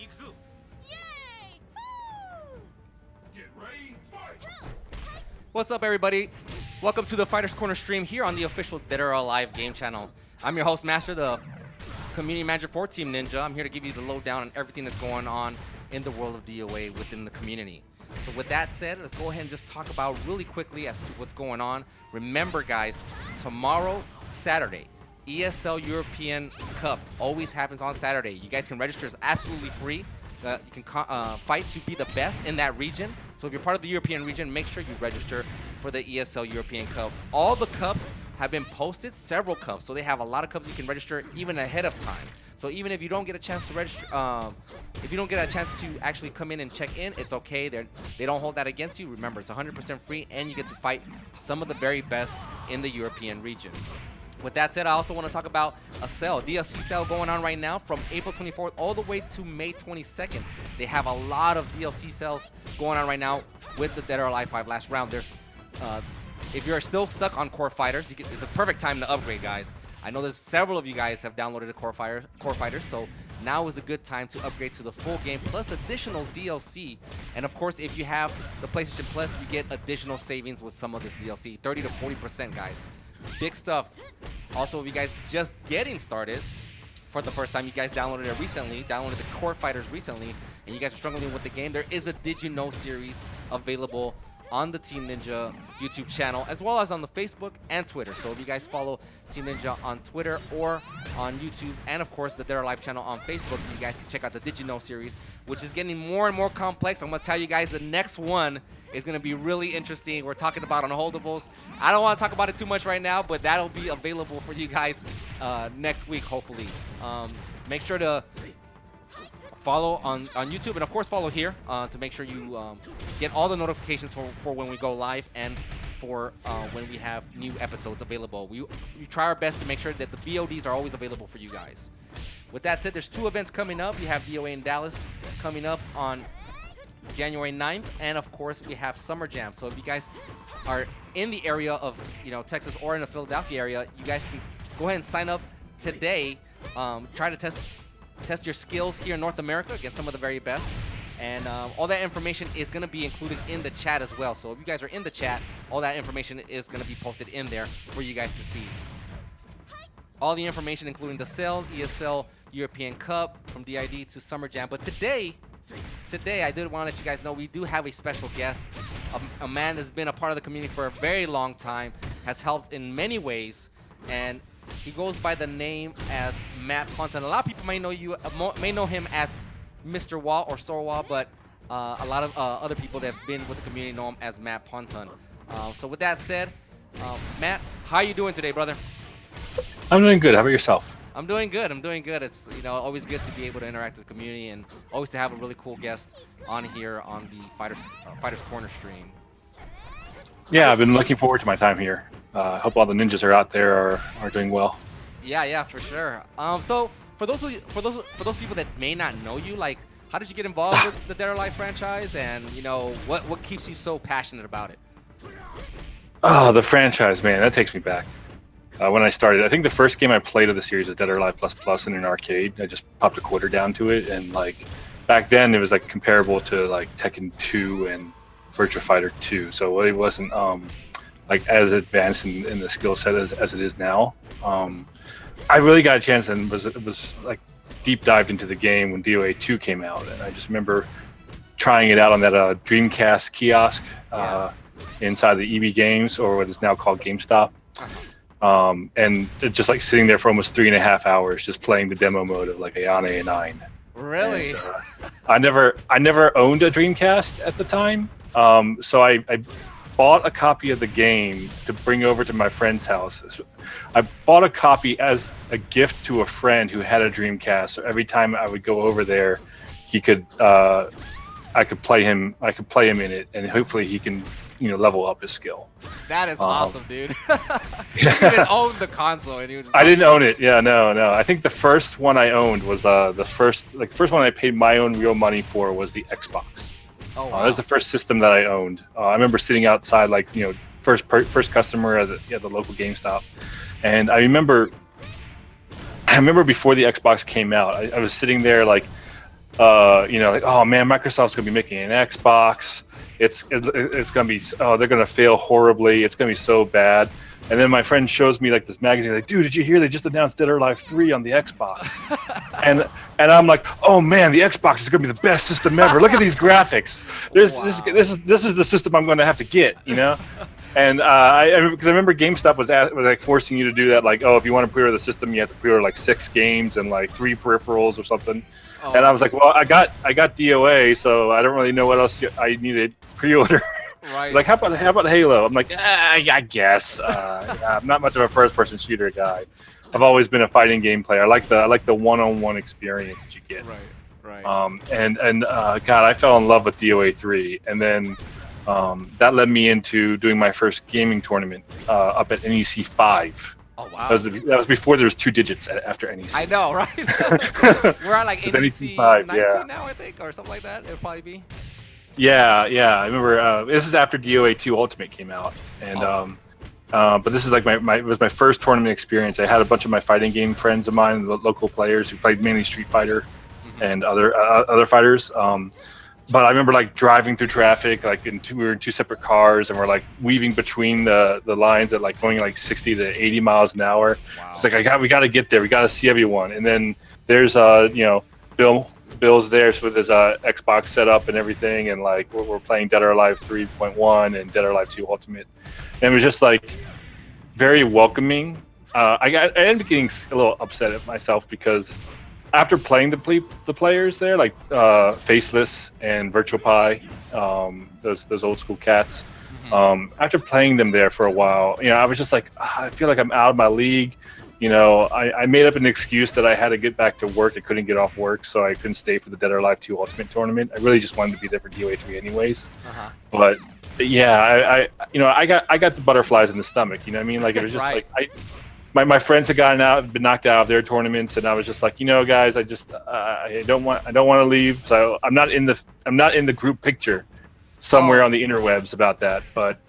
Yay! Get ready, fight! What's up, everybody? Welcome to the Fighters Corner stream here on the official Dead or Alive game channel. I'm your host, Master, the community manager for Team Ninja. I'm here to give you the lowdown on everything that's going on in the world of DOA within the community. So with that said, let's go ahead and just talk about really quickly as to what's going on. Remember, guys, tomorrow, Saturday, ESL European Cup always happens on Saturday. You guys can register. It's absolutely free. You can fight to be the best in that region. So if you're part of the European region, make sure you register for the ESL European Cup. All the cups have been posted, several cups. So they have a lot of cups you can register even ahead of time. So even if you don't get a chance to register, if you don't get a chance to actually come in and check in, it's okay. They don't hold that against you. Remember, it's 100% free, and you get to fight some of the very best in the European region. With that said, I also want to talk about a sale, DLC sale going on right now from April 24th all the way to May 22nd. They have a lot of DLC sales going on right now with the Dead or Alive 5 last round. There's, if you're still stuck on Core Fighters, it's a perfect time to upgrade, guys. I know there's several of you guys have downloaded the Core Fighters, so now is a good time to upgrade to the full game plus additional DLC. And of course, if you have the PlayStation Plus, you get additional savings with some of this DLC, 30 to 40%, guys. Big stuff. Also, if you guys just getting started for the first time, you guys downloaded the Core Fighters recently, and you guys are struggling with the game, there is a Did You Know series available on the Team Ninja YouTube channel, as well as on the Facebook and Twitter. So if you guys follow Team Ninja on Twitter or on YouTube, and of course the Dead or Alive channel on Facebook, you guys can check out the Did You Know series, which is getting more and more complex. I'm gonna tell you guys the next one is gonna be really interesting. We're talking about unholdables. I don't wanna talk about it too much right now, but that'll be available for you guys next week, hopefully. Make sure to follow on YouTube, and of course follow here to make sure you get all the notifications for when we go live and for when we have new episodes available. We try our best to make sure that the VODs are always available for you guys. With that said, there's 2 events coming up. We have DOA in Dallas coming up on January 9th, and of course we have Summer Jam. So if you guys are in the area of Texas or in the Philadelphia area, you guys can go ahead and sign up today. Try to test your skills here in North America against some of the very best. And all that information is going to be included in the chat as well. So if you guys are in the chat, all that information is going to be posted in there for you guys to see. All the information, including the sale, ESL European Cup, from DID to Summer Jam. But today I did want to let you guys know we do have a special guest, a man that's been a part of the community for a very long time, has helped in many ways, and he goes by the name as Matt Ponton. A lot of people may know him as Mr. Wall or Sorwall, but a lot of other people that have been with the community know him as Matt Ponton. So with that said, Matt, how are you doing today, brother? I'm doing good. How about yourself? I'm doing good. It's always good to be able to interact with the community and always to have a really cool guest on here on the Fighters Corner stream. Yeah, I've been looking forward to my time here. I hope all the ninjas are out there are doing well. Yeah, for sure. So for those people that may not know you, like, how did you get involved with the Dead or Alive franchise, and what keeps you so passionate about it? Oh, the franchise, man, that takes me back. When I started, I think the first game I played of the series was Dead or Alive Plus in an arcade. I just popped a quarter down to it, and like back then it was like comparable to like Tekken 2 and Virtua Fighter 2, so it wasn't like as advanced in the skill set as it is now. I really got a chance and was like deep dived into the game when DOA 2 came out, and I just remember trying it out on that Dreamcast kiosk inside the EB Games, or what is now called GameStop. And just like sitting there for almost 3.5 hours just playing the demo mode of like Ayane 9. Really? And, I never owned a Dreamcast at the time, so I bought a copy of the game to bring over to my friend's house. I bought a copy as a gift to a friend who had a Dreamcast, so every time I would go over there, he could I could play him in it, and hopefully he can level up his skill. That is awesome, dude. You didn't even own the console, and he was I didn't own it. Yeah, no. I think the first one I owned was the first one I paid my own real money for was the Xbox. Oh, wow. That was the first system that I owned. I remember sitting outside, like, first customer at the local GameStop, and I remember before the Xbox came out, I was sitting there like you know, like, oh man, Microsoft's gonna be making an Xbox. It's gonna be, oh, they're gonna fail horribly. It's gonna be so bad. And then my friend shows me like this magazine, like, dude, did you hear they just announced Dead or Alive 3 on the Xbox? and I'm like, oh man, the Xbox is gonna be the best system ever. Look at these graphics. This is the system I'm gonna have to get, you know. And because I remember GameStop was like forcing you to do that, like, oh, if you want to pre-order the system, you have to pre-order like 6 games and like 3 peripherals or something. Oh. And I was like, well, I got DOA, so I don't really know what else I needed pre-order. Right. Like, how about Halo? I'm like, I guess. Yeah, I'm not much of a first-person shooter guy. I've always been a fighting game player. I like the one-on-one experience that you get. Right. And God, I fell in love with DOA 3, and then that led me into doing my first gaming tournament up at NEC 5. Oh wow. That was before there was 2 digits after NEC. I know, right? We're at like NEC 5, 19 now, I think, or something like that. It'll probably be. Yeah. I remember this is after DOA 2 Ultimate came out, and but this is like it was my first tournament experience. I had a bunch of my fighting game friends of mine, the local players who played mainly Street Fighter and other fighters. But I remember like driving through traffic, like we were in 2 separate cars, and we're like weaving between the lines at like going like 60 to 80 miles an hour. Wow. It's like we got to get there. We got to see everyone. And then there's you know, Bill's there with his Xbox setup and everything, and like we're playing Dead or Alive 3.1 and Dead or Alive 2 Ultimate, and it was just like very welcoming. I ended up getting a little upset at myself because after playing the players there, like Faceless and Virtual Pie, those old school cats, after playing them there for a while, you know, I was just like, I feel like I'm out of my league. You know, I made up an excuse that I had to get back to work. I couldn't get off work, so I couldn't stay for the Dead or Alive 2 Ultimate tournament. I really just wanted to be there for DOA 3 anyways. But yeah, I got the butterflies in the stomach. You know what I mean? Like it was just right. like my friends had been knocked out of their tournaments, and I was just like, you know, guys, I just I don't want to leave. So I'm not in the group picture somewhere on the interwebs about that. But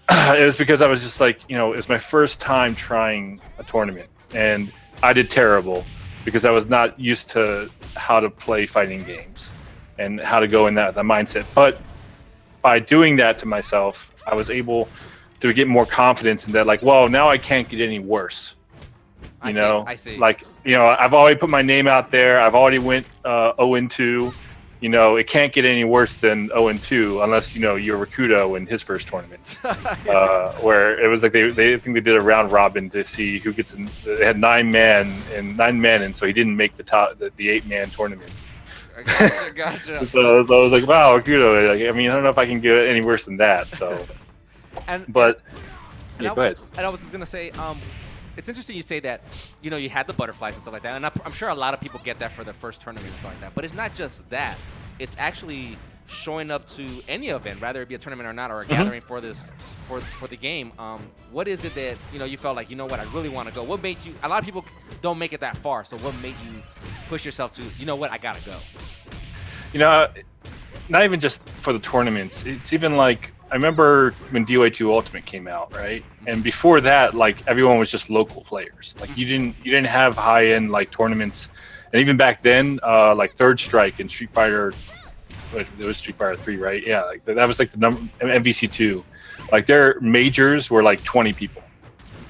it was because I was just like, you know, it was my first time trying a tournament. And I did terrible because I was not used to how to play fighting games and how to go in that mindset. But by doing that to myself, I was able to get more confidence in that, like, well, now I can't get any worse. You know, I see. Like, you know, I've already put my name out there. I've already went 0-2. You know, it can't get any worse than 0-2 unless, you know, you're Rakudo in his first tournament, where it was like they think they did a round robin to see who gets in. They had 9 men, and so he didn't make the 8-man tournament. Gotcha. So I was like, wow, Rakudo. Like, I mean, I don't know if I can get any worse than that. So, go ahead. And I was just gonna say, it's interesting you say that, you know, you had the butterflies and stuff like that, and I'm sure a lot of people get that for their first tournament and stuff like that. But it's not just that; it's actually showing up to any event, whether it be a tournament or not, or a gathering for the game. What is it that, you know, you felt like, you know what, I really want to go? What made you? A lot of people don't make it that far, so what made you push yourself to, you know what, I gotta go? You know, not even just for the tournaments. It's even like, I remember when DOA 2 Ultimate came out, right? And before that, like, everyone was just local players. Like, you didn't have high-end like tournaments, and even back then, like Third Strike and Street Fighter, it was Street Fighter 3, right? Yeah, like that was like the number MVC2. Like their majors were like 20 people.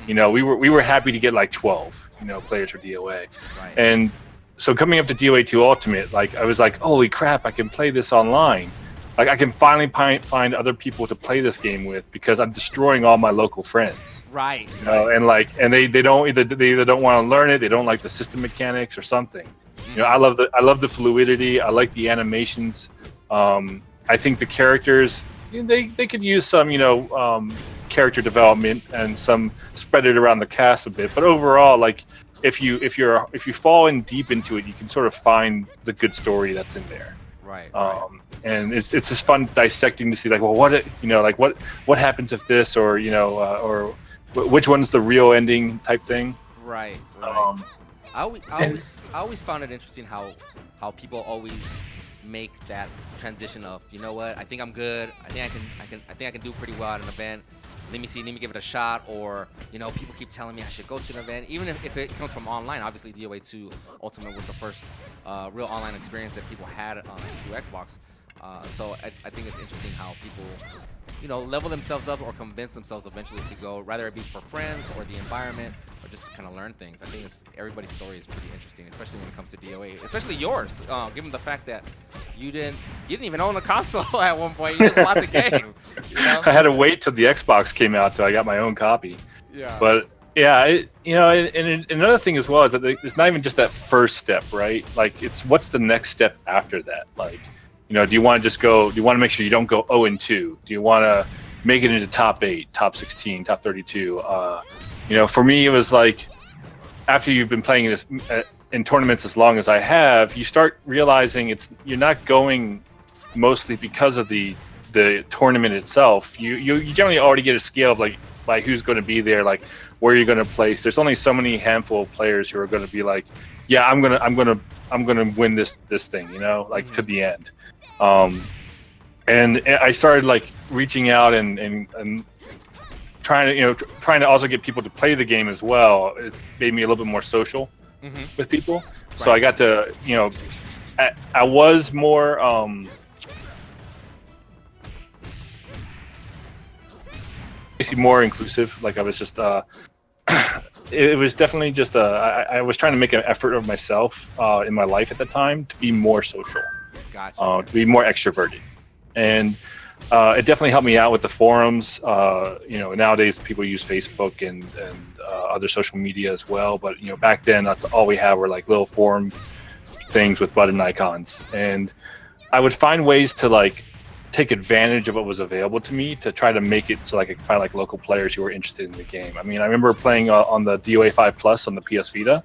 You know, we were happy to get like 12, you know, players for DOA, Right. and so coming up to DOA 2 Ultimate, like I was like, holy crap, I can play this online. Like I can finally find other people to play this game with because I'm destroying all my local friends. Right. You know, and they either don't want to learn it, they don't like the system mechanics or something. You know, I love the fluidity. I like the animations. I think the characters, you know, they could use some, you know, character development and some spread it around the cast a bit. But overall, like if you fall in deep into it, you can sort of find the good story that's in there. Right. And it's just fun dissecting to see like, well, what happens if this, or you know, or which one's the real ending type thing. Right. I always found it interesting how people always make that transition of, you know what, I think I'm good. I think I can do pretty well at an event. Let me give it a shot. Or, you know, people keep telling me I should go to an event, even if it comes from online. Obviously, DOA 2 Ultimate was the first real online experience that people had through Xbox. So I think it's interesting how people, you know, level themselves up or convince themselves eventually to go, rather it be for friends or the environment or just to kind of learn things. I think everybody's story is pretty interesting, especially when it comes to DOA, especially yours, given the fact that you didn't even own a console at one point. You just bought the game. You know? I had to wait till the Xbox came out till I got my own copy. Yeah. But yeah, you know, and another thing as well is that it's not even just that first step, right? Like, it's what's the next step after that? Like, you know, do you want to just go? Do you want to make sure you don't go 0-2? Do you want to make it into top 8, top 16, top 32? You know, for me, it was like, after you've been playing this in tournaments as long as I have, you start realizing you're not going mostly because of the tournament itself. You generally already get a scale of like by who's going to be there, like where you're going to place. There's only so many handful of players who are going to be like, yeah, I'm gonna win this thing, you know, like to the end. And I started like reaching out and trying to also get people to play the game as well. It made me a little bit more social with people. Right. So I got to, you know, I was more basically more inclusive. Like I was just it was definitely just I was trying to make an effort of myself in my life at the time to be more social. Gotcha. To be more extroverted, and it definitely helped me out with the forums. You know, nowadays people use Facebook and other social media as well, but you know, back then that's all we had were like little forum things with button icons, and I would find ways to like take advantage of what was available to me to try to make it so I could find like local players who were interested in the game. I mean, I remember playing on the DOA 5 Plus on the PS Vita.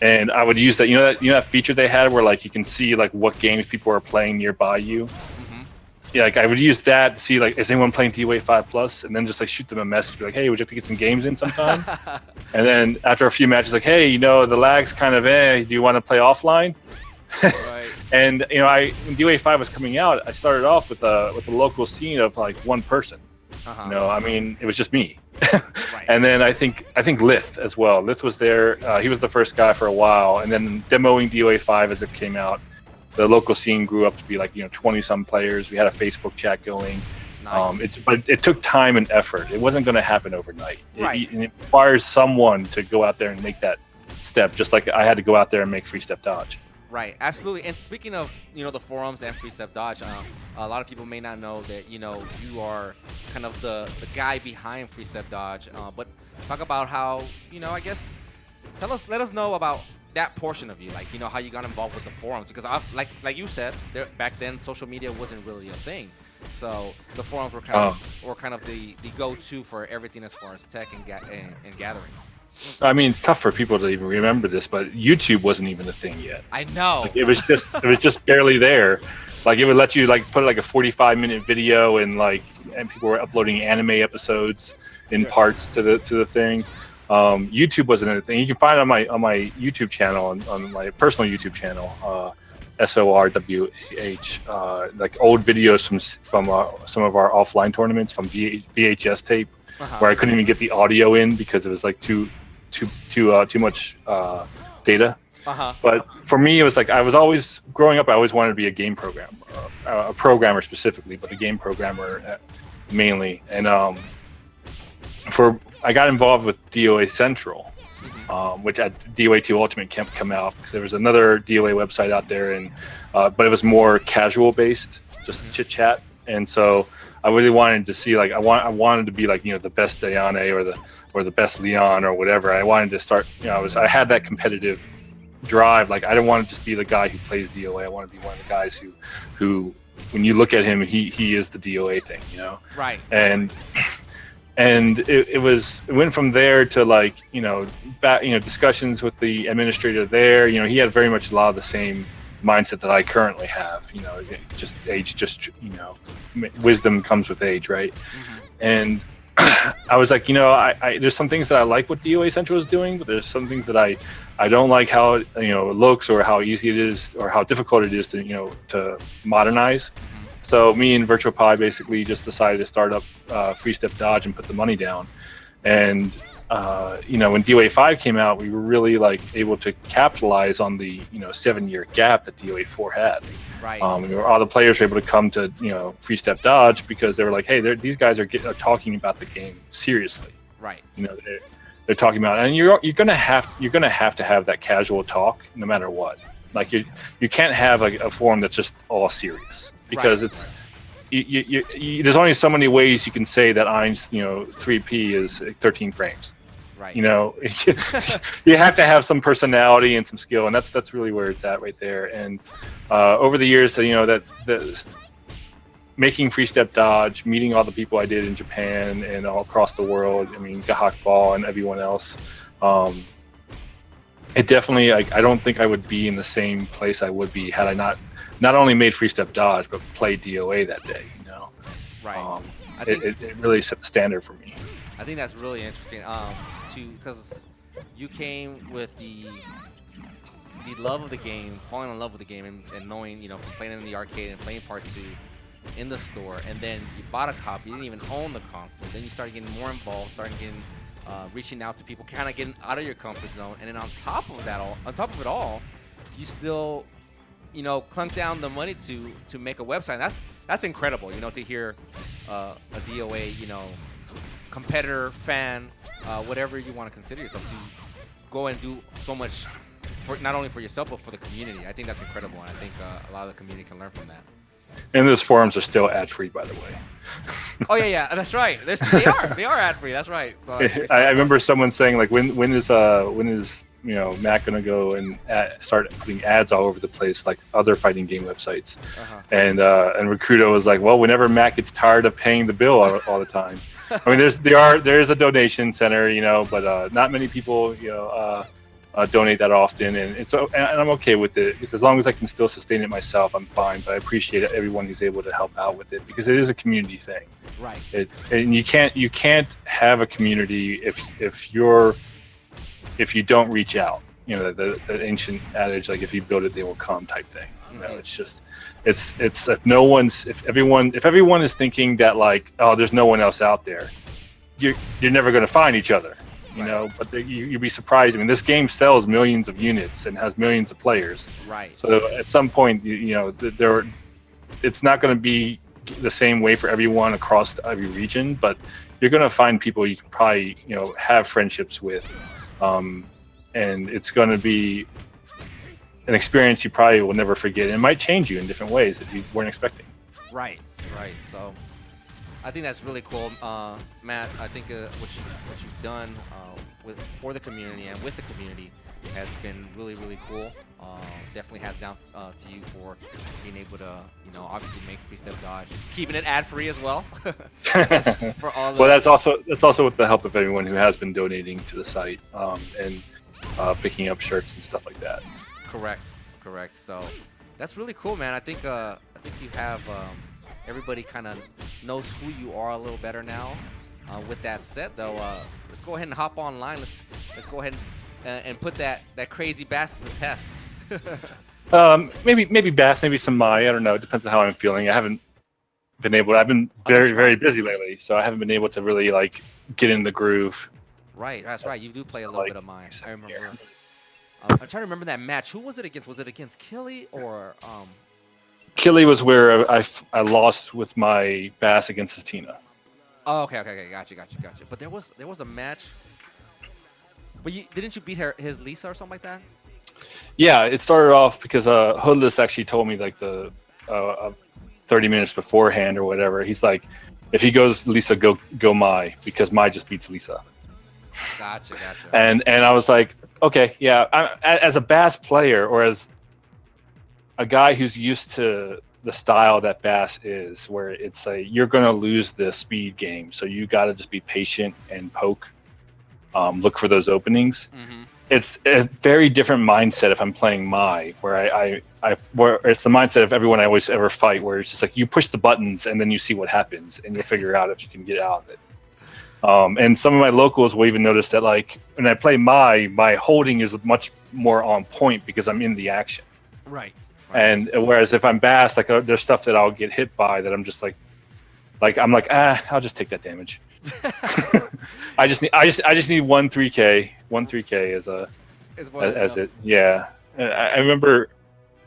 And I would use that, you know that feature they had where like you can see like what games people are playing nearby you. Yeah, like I would use that to see like, is anyone playing DOA 5 Plus, and then just like shoot them a message, be like, hey, would you like to get some games in sometime? And then after a few matches, like, hey, you know, the lag's kind of do you want to play offline? Right. And you know, when DOA 5 was coming out, I started off with a local scene of like one person. You know, I mean, it was just me. Right. And then I think Lith as well. Lith was there. He was the first guy for a while, and then demoing DOA 5 as it came out, the local scene grew up to be like, you know, 20-some players. We had a Facebook chat going. Nice. But it took time and effort. It wasn't going to happen overnight. Right. It requires someone to go out there and make that step, just like I had to go out there and make Free Step Dodge. Right, absolutely. And speaking of, you know, the forums and Free Step Dodge, a lot of people may not know that, you know, you are kind of the guy behind Free Step Dodge. But talk about how, you know, I guess, let us know about that portion of you, like, you know, how you got involved with the forums, because like you said, back then social media wasn't really a thing. So the forums were kind of the go-to for everything as far as tech and gatherings. I mean, it's tough for people to even remember this, but YouTube wasn't even a thing yet. I know. Like, it was just barely there. Like, it would let you like put like a 45-minute video and people were uploading anime episodes in parts to the thing. YouTube wasn't a thing. You can find it on my YouTube channel, on my personal YouTube channel, SORWH, like old videos from some of our offline tournaments from VHS tape, where I couldn't even get the audio in because it was like too much data. But for me, it was like I was always growing up. I always wanted to be a game programmer, a programmer specifically, but a game programmer mainly. And I got involved with DOA Central, which at DOA 2 Ultimate can't come out because there was another DOA website out there, and but it was more casual based, just chit chat. And so I really wanted to see like I wanted to be like, you know, the best Diane or the best Leon or whatever. I wanted to start, you know, I had that competitive drive. Like I didn't want to just be the guy who plays DOA. I want to be one of the guys who when you look at him, he is the DOA thing, you know. Right. And it went from there to like, you know, discussions with the administrator there. You know, he had very much a lot of the same mindset that I currently have. You know, just age, you know, wisdom comes with age, right? And I was like, you know, I there's some things that I like what DOA Central is doing, but there's some things that I don't like how it, you know, it looks or how easy it is or how difficult it is to, you know, to modernize. So me and VirtualPie basically just decided to start up Free Step Dodge and put the money down. And you know, when DOA 5 came out, we were really like able to capitalize on the, you know, 7-year gap that DOA 4 had. Right. All the players were able to come to, you know, Free Step Dodge because they were like, hey, these guys are talking about the game seriously. Right. You know, they're talking about, and you're gonna have to have that casual talk no matter what. Like you can't have a forum that's just all serious because it's. There's only so many ways you can say that Ein's, you know, 3P is 13 frames. Right. You know, you have to have some personality and some skill, and that's really where it's at right there. And over the years, you know, that making Free Step Dodge, meeting all the people I did in Japan and all across the world. I mean, Gahak Ball and everyone else. It definitely, I don't think I would be in the same place I would be had I not only made Free Step Dodge, but played DOA that day, you know. Right. It really set the standard for me. I think that's really interesting. Because you came with the love of the game, falling in love with the game, and knowing, you know, from playing it in the arcade and playing Part 2 in the store, and then you bought a copy. You didn't even own the console. Then you started getting more involved, reaching out to people, kind of getting out of your comfort zone, and then on top of it all, you still, you know, clunk down the money to make a website. And that's incredible, you know, to hear a DOA, you know, competitor, fan, whatever you want to consider yourself, to go and do so much for not only for yourself but for the community. I think that's incredible, and I think a lot of the community can learn from that. And those forums are still ad-free, by the way. Oh yeah, that's right. They are ad-free. That's right. So I remember someone saying like, when is you know, Mac gonna go and start putting ads all over the place like other fighting game websites? And Recruito was like, well, whenever Mac gets tired of paying the bill all the time. I mean, there is a donation center, you know, but not many people, you know, donate that often, and I'm okay with it. It's as long as I can still sustain it myself, I'm fine. But I appreciate everyone who's able to help out with it because it is a community thing. Right. And you can't have a community if you don't reach out. You know, the ancient adage, like, if you build it, they will come type thing. You know, it's just. It's if everyone is thinking that, like, oh, there's no one else out there, you're never going to find each other, you know. But you'd be surprised. I mean, this game sells millions of units and has millions of players. Right. So at some point, you know, it's not going to be the same way for everyone across every region, but you're going to find people you can probably, you know, have friendships with, and it's going to be an experience you probably will never forget. And it might change you in different ways that you weren't expecting. Right. So I think that's really cool, Matt. I think what you've done for the community and with the community has been really, really cool. Definitely hats down to you for being able to, you know, obviously make Free Step Dodge, keeping it ad-free as well. For all well, that's also with the help of everyone who has been donating to the site, and picking up shirts and stuff like that. Correct. So that's really cool, man. I think you have everybody kind of knows who you are a little better now. With that said, though, let's go ahead and hop online. Let's go ahead and put that crazy bass to the test. Maybe bass, maybe some Mai. I don't know. It depends on how I'm feeling. I haven't been able. I've been very busy lately, so I haven't been able to really like get in the groove. Right, that's right. You do play a little bit of Mai. I remember. I'm trying to remember that match. Who was it against? Was it against Killy or? Killy was where I lost with my bass against Satina. Oh, okay. Gotcha. But there was a match. But didn't you beat his Lisa or something like that? Yeah, it started off because Hoodless actually told me like the 30 minutes beforehand or whatever. He's like, if he goes Lisa, go Mai, because Mai just beats Lisa. Gotcha. And I was like, okay, yeah. As a Bass player, or as a guy who's used to the style that Bass is, where it's you're gonna lose the speed game, so you got to just be patient and poke, look for those openings. Mm-hmm. It's a very different mindset if I'm playing Mai, where where it's the mindset of everyone I always ever fight, where it's just like you push the buttons and then you see what happens and you'll figure out if you can get out of it. And some of my locals will even notice that, like, when I play my holding is much more on point because I'm in the action. Right. And whereas if I'm Bass, like there's stuff that I'll get hit by that I'm just like I'll just take that damage. I just need one 3K as it. Yeah, I remember.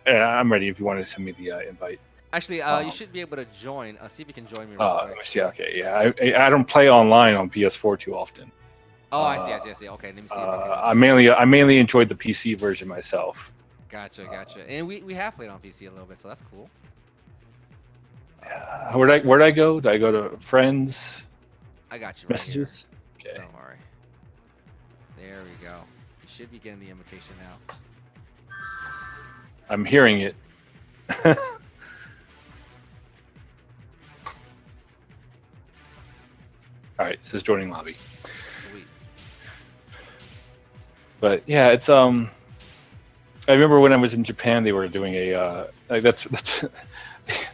I'm ready if you want to send me the invite. Actually, you should be able to join. See if you can join me. Let me see. Okay, yeah, I don't play online on PS4 too often. Oh, I see. Okay, let me see. If I mainly enjoyed the PC version myself. Gotcha. And we have played on PC a little bit, so that's cool. Where'd I go? Did I go to friends? I got you. Messages. Right here. Okay. Don't worry. There we go. You should be getting the invitation now. I'm hearing it. All right, it says joining lobby. Sweet. But yeah, it's I remember when I was in Japan, they were doing a like that's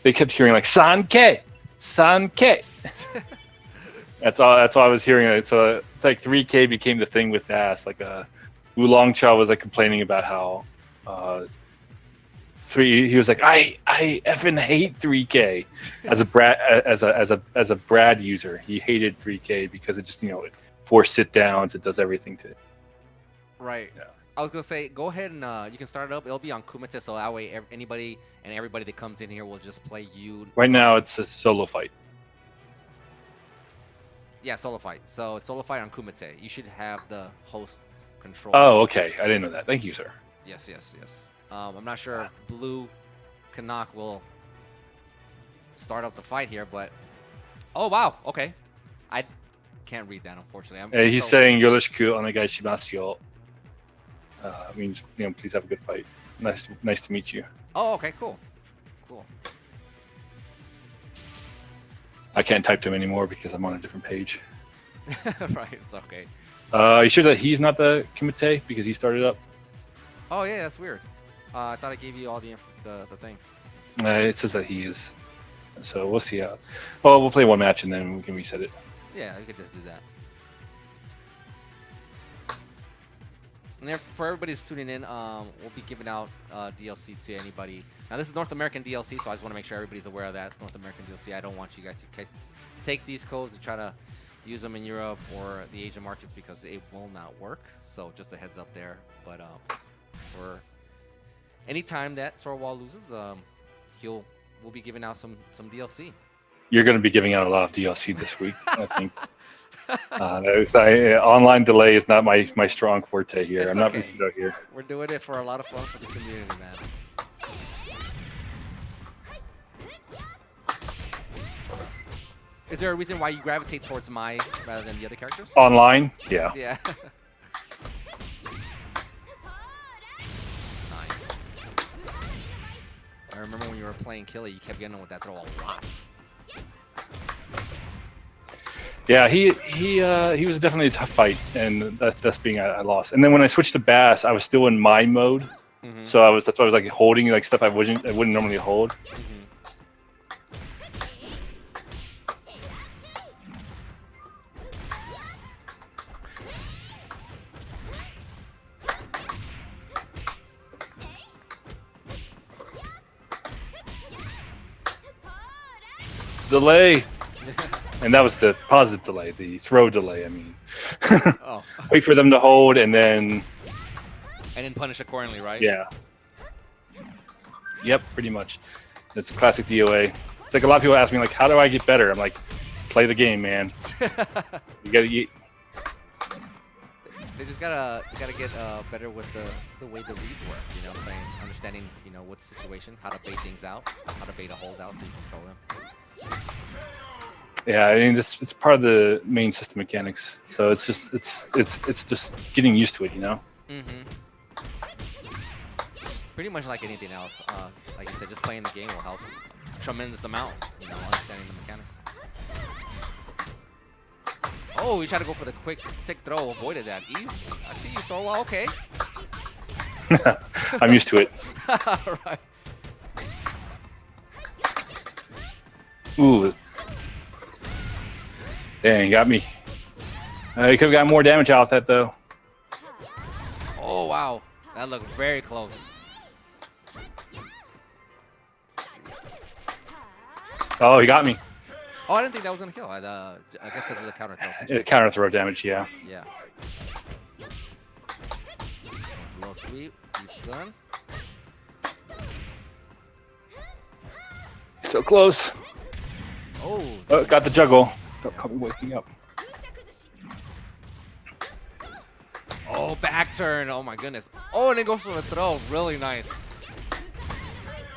they kept hearing like Sanke. That's all I was hearing. So like 3K became the thing with Bass. Like Oolong Chow was like complaining about how he was like I effing hate 3K as a Brad user. He hated 3K because it just it forced sit downs. It does everything to. Right. Yeah. I was gonna say, go ahead and you can start it up. It'll be on Kumite, so that way anybody and everybody that comes in here will just play you. Right now, it's a solo fight. Yeah, solo fight. So it's solo fight on Kumite. You should have the host control. Oh, okay. I didn't know that. Thank you, sir. Yes. I'm not sure if Blue Canuck will start up the fight here, but oh wow, okay. I can't read that unfortunately. He's saying Yoroshiku onegai shimasu yo. Means please have a good fight. Nice to meet you. Oh, okay, cool. I can't type to him anymore because I'm on a different page. Right, it's okay. You sure that he's not the Kumite because he started up? Oh yeah, that's weird. I thought I gave you all the thing. It says that he is. So we'll see how. Well, we'll play one match and then we can reset it. Yeah, we could just do that. And for everybody that's tuning in, we'll be giving out DLC to anybody. Now, this is North American DLC, so I just want to make sure everybody's aware of that. It's North American DLC. I don't want you guys to take these codes and try to use them in Europe or the Asian markets because it will not work. So just a heads up there. But for any time that Sorwal loses, we'll be giving out some DLC. You're going to be giving out a lot of DLC this week, I think. Online delay is not my strong forte here. It's I'm not okay. out here. We're doing it for a lot of fun for the community, man. Is there a reason why you gravitate towards Mai rather than the other characters? Online? Yeah. Yeah. Nice. I remember when you were playing Killy, you kept getting with that throw a lot. Yeah, he was definitely a tough fight, and that's being I lost. And then when I switched to Bass, I was still in my mode, so that's why I was like holding like stuff I wouldn't normally hold. Delay. And that was the positive delay, the throw delay, I mean. Oh. Wait for them to hold and then punish accordingly, right? Yeah. Yep, pretty much. It's classic DOA. It's like a lot of people ask me, like, how do I get better? I'm like, play the game, man. You gotta eat. They just gotta get better with the way the reads work, you know what I'm saying? Understanding, what situation, how to bait things out, how to bait a hold out so you control them. Yeah, I mean, it's part of the main system mechanics. So it's just getting used to it, Pretty much like anything else. Like I said, just playing the game will help a tremendous amount. Understanding the mechanics. Oh, you tried to go for the quick tick throw, avoided that. Easy. I see you, Sorwal. Okay. I'm used to it. Right. Ooh. Dang, got me. You could have got more damage out of that though. Oh, wow. That looked very close. Oh, he got me. Oh, I didn't think that was going to kill. I guess because of the counter throw. situation. Counter throw damage, yeah. Yeah. Low sweep. Deep stun. So close. Oh. Oh, got the juggle. Don't call me waking up. Oh, back turn. Oh, my goodness. Oh, and then goes for the throw. Really nice.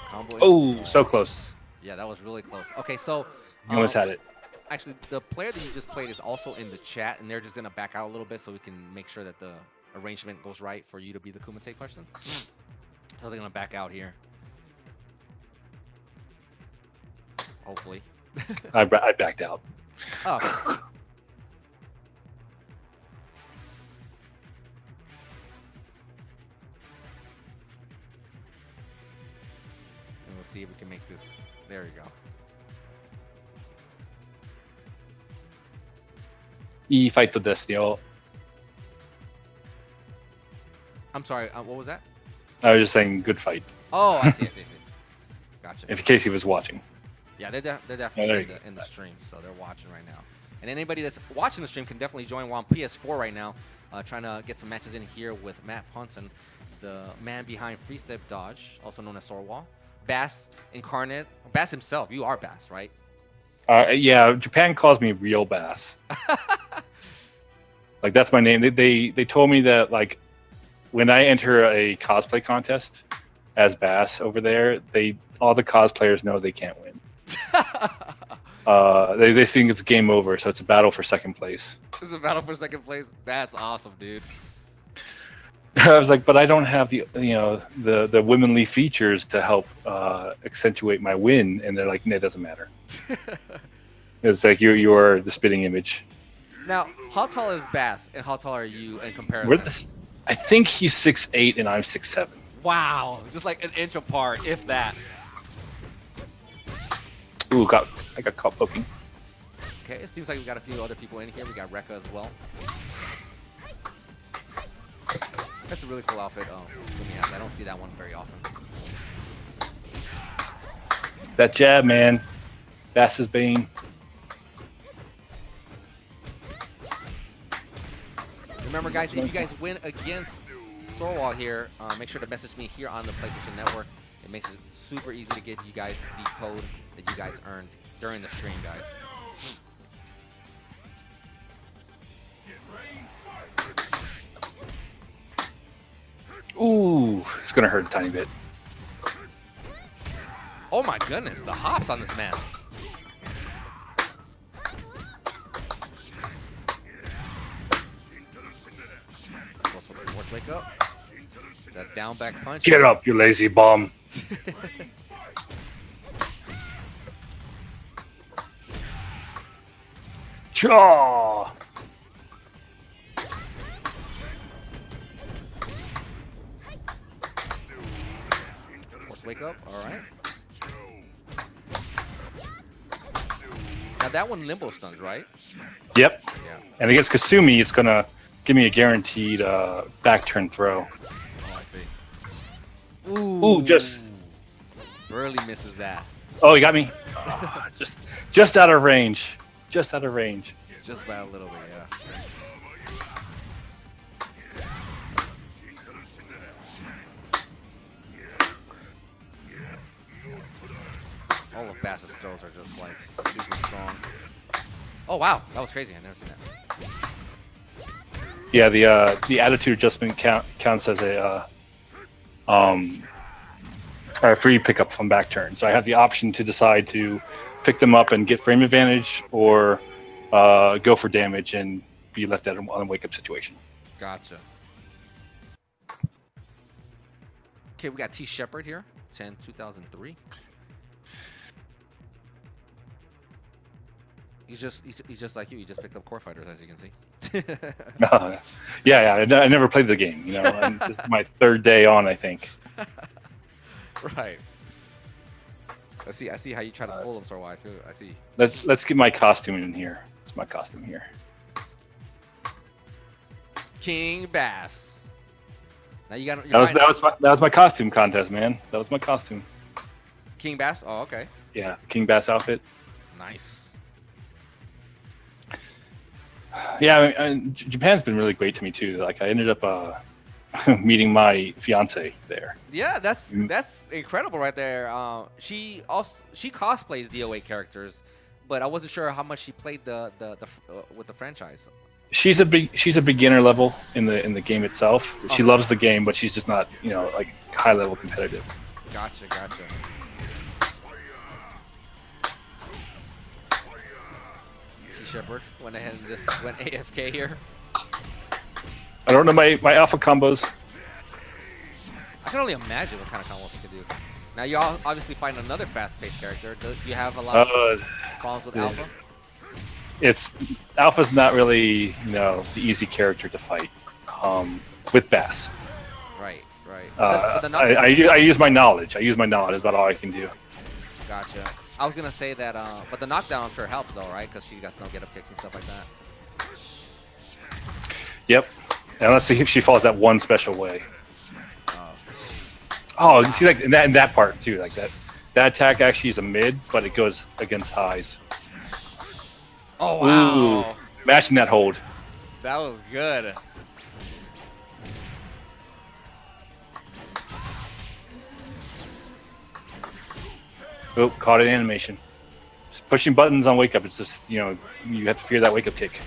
Combo. Oh, so close. Yeah, that was really close. Okay, so. You almost had it. Actually, the player that you just played is also in the chat, and they're just going to back out a little bit so we can make sure that the arrangement goes right for you to be the Kumite question. So they're going to back out here. Hopefully. I backed out. Oh. And we'll see if we can make this. There you go. Fight to Destiny. I'm sorry, what was that? I was just saying, good fight. Oh, I see. Gotcha. In case he was watching. Yeah, they're definitely Oh, in the stream, so they're watching right now. And anybody that's watching the stream can definitely join. We're on PS4 right now, trying to get some matches in here with Matt Punton, the man behind Free Step Dodge, also known as Sorwall. Bass Incarnate. Bass himself. You are Bass, right? Yeah, Japan calls me Real Bass. Like, that's my name. They told me that, like, when I enter a cosplay contest as Bass over there, all the cosplayers know they can't win. They think it's game over, so it's a battle for second place. It's a battle for second place. That's awesome, dude. I was like, but I don't have the womanly features to help accentuate my win, and they're like, no, it doesn't matter. It's like you are the spitting image. Now, how tall is Bass, and how tall are you in comparison? I think he's 6'8" and I'm 6'7". Wow, just like an inch apart, if that. Ooh, I got caught poking. Okay, it seems like we got a few other people in here. We got Rekka as well. That's a really cool outfit. Oh, I don't see that one very often. That jab, man. Bass's bane. Remember, guys, if you guys win against Sorwall here, make sure to message me here on the PlayStation Network. It makes it super easy to get you guys the code that you guys earned during the stream, guys. Ooh, it's gonna hurt a tiny bit. Oh my goodness, the hops on this man. Let's wake up. That down back punch. Get up, you lazy bum. Chaw. Force wake up. All right. Now that one limbo stuns, right? Yep. Yeah. And against Kasumi, it's gonna give me a guaranteed back turn throw. Oh, I see. Ooh. Ooh, just barely misses that. Oh, he got me. Just out of range. Just out of range. Just by a little bit, yeah. All of Bass's throws are just like super strong. Oh wow, that was crazy. I've never seen that. Yeah, the attitude adjustment counts as a free pickup from back turn. So I have the option to decide to pick them up and get frame advantage, or go for damage and be left out on a wake up situation. Gotcha. Okay, we got T Shepard here, 10-2003. He's just like you. He just picked up Core Fighters, as you can see. Yeah, I never played the game. You know, and this is my third day on, I think. Right. I see how you try to fool him, Sorwall. I see. Let's get my costume in here. It's my costume here. King Bass. Now you got That was my costume contest, man. That was my costume. King Bass. Oh, okay. Yeah, King Bass outfit. Nice. Yeah, Japan's been really great to me too. Like I ended up meeting my fiance there. Yeah, that's incredible right there. She cosplays DOA characters, but I wasn't sure how much she played the with the franchise. She's a beginner level in the game itself. She loves the game, but she's just not like high level competitive. Gotcha. T Shepard went ahead and just went AFK here. I don't know my alpha combos. I can only imagine what kind of combos you can do. Now you all obviously find another fast-paced character. Do you have a lot of problems with Alpha? Alpha's not really the easy character to fight with Bass. Right. I use my knowledge. That's about all I can do. Gotcha. I was gonna say that, but the knockdown I'm sure helps though, right? Because she got no get-up kicks and stuff like that. Yep. And let's see if she falls that one special way. Oh, you see, like in that part too, like that attack actually is a mid, but it goes against highs. Oh wow! Ooh, matching that hold. That was good. Oh, caught an animation. Just pushing buttons on wake up. It's just you have to fear that wake up kick.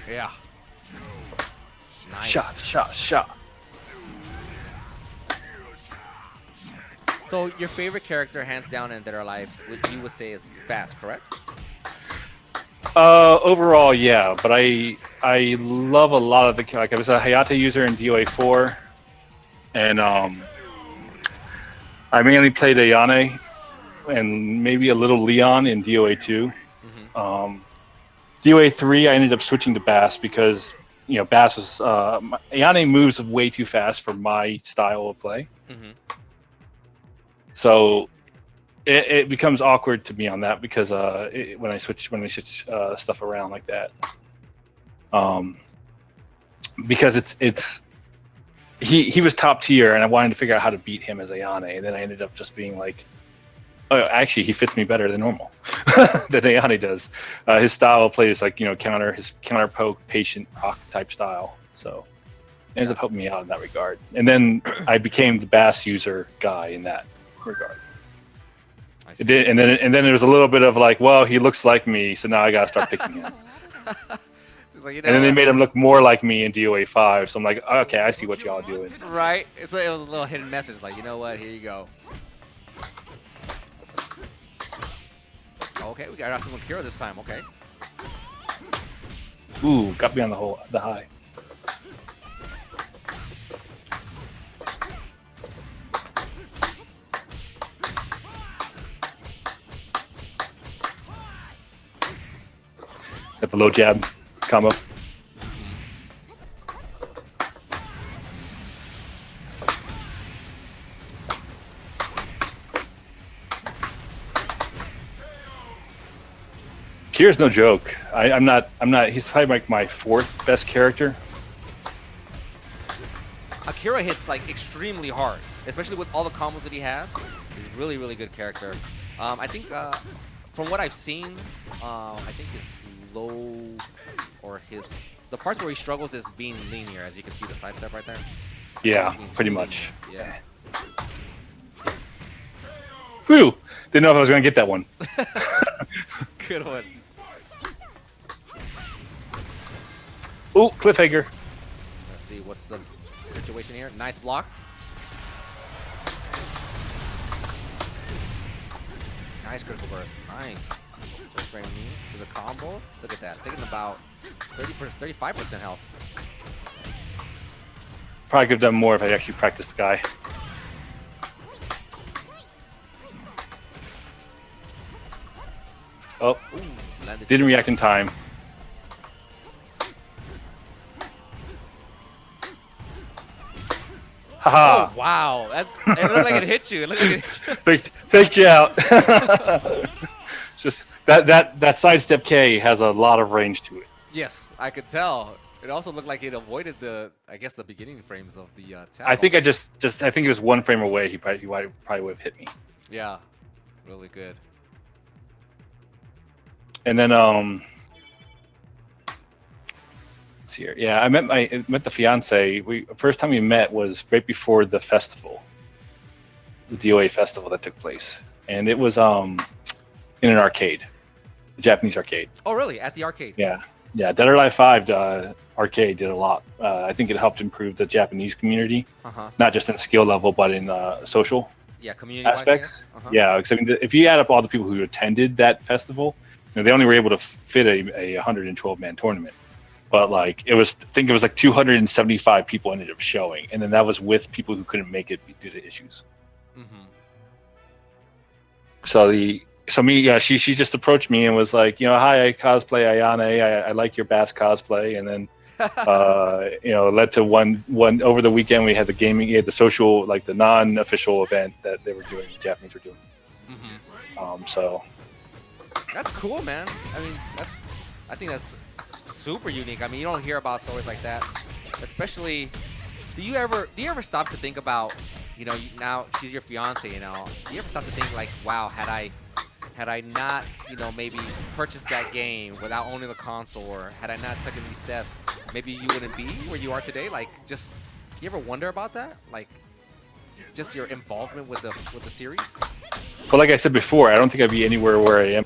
Yeah. Nice. Shot. So your favorite character, hands down, in Dead or Alive, you would say is Bass, correct? Overall, yeah, but I love a lot of I was a Hayate user in DOA 4, and I mainly played Ayane and maybe a little Leon in DOA 2. DOA 3, I ended up switching to Bass because Bass was Ayane moves way too fast for my style of play. So it becomes awkward to me on that because when we switch stuff around like that, because he was top tier and I wanted to figure out how to beat him as Ayane, and then I ended up just being like, oh, actually he fits me better than normal than Ayane does. His style of play is like counter poke, patient rock type style. So it ends up helping me out in that regard. And then I became the Bass user guy in that regard. It did, and then there was a little bit of like, well, he looks like me, so now I gotta start picking him. Like, and then they made him look more like me in DOA 5, so I'm like, okay, I see what y'all doing. Right? So it was a little hidden message, like, you know what? Here you go. Okay, we got some Akira this time. Okay. Ooh, got me on the high. Got the low jab combo. Kira's no joke. I'm not. He's probably like my fourth best character. Akira hits like extremely hard, especially with all the combos that he has. He's a really, really good character. I think from what I've seen, I think his low or the parts where he struggles is being linear, as you can see the sidestep right there. Yeah, pretty much. Yeah. Whew! Didn't know if I was gonna get that one. Good one. Ooh, cliffhanger. Let's see what's the situation here. Nice block. Nice critical burst. Nice. Just frame me to the combo. Look at that. Taking about 35% health. Probably could have done more if I actually practiced the guy. Oh, Ooh, didn't react in time. Haha! Oh, wow. It looked like it hit you. It looked like it Faked you out. Just that sidestep K has a lot of range to it. Yes, I could tell. It also looked like it avoided the, I guess, the beginning frames of the tap. I think I just I think it was 1 frame away. He probably would have hit me. Yeah, really good. And then let's see here. Yeah, I met the fiance. First time we met was right before the festival, the DOA festival that took place, and it was in an arcade, a Japanese arcade. Oh, really? At the arcade? Yeah, yeah. Dead or Alive 5 arcade did a lot. I think it helped improve the Japanese community, not just in skill level, but in social community aspects. Yeah, because I mean, if you add up all the people who attended that festival, they only were able to fit a 112-man tournament. But like I think it was like 275 people ended up showing, and then that was with people who couldn't make it due to issues. So she just approached me and was like, hi, I cosplay Ayane. I like your Bass cosplay, and then led to one over the weekend we had the social, like the non-official event that they were doing, the Japanese were doing. So that's cool, man. I mean, I think that's super unique. I mean, you don't hear about stories like that, especially. Do you ever stop to think about, now she's your fiance, do you ever stop to think like, wow, had I not, maybe purchased that game without owning the console, or had I not taken these steps, maybe you wouldn't be where you are today? Like, just, you ever wonder about that? Like, just your involvement with the series? But like I said before, I don't think I'd be anywhere where I am,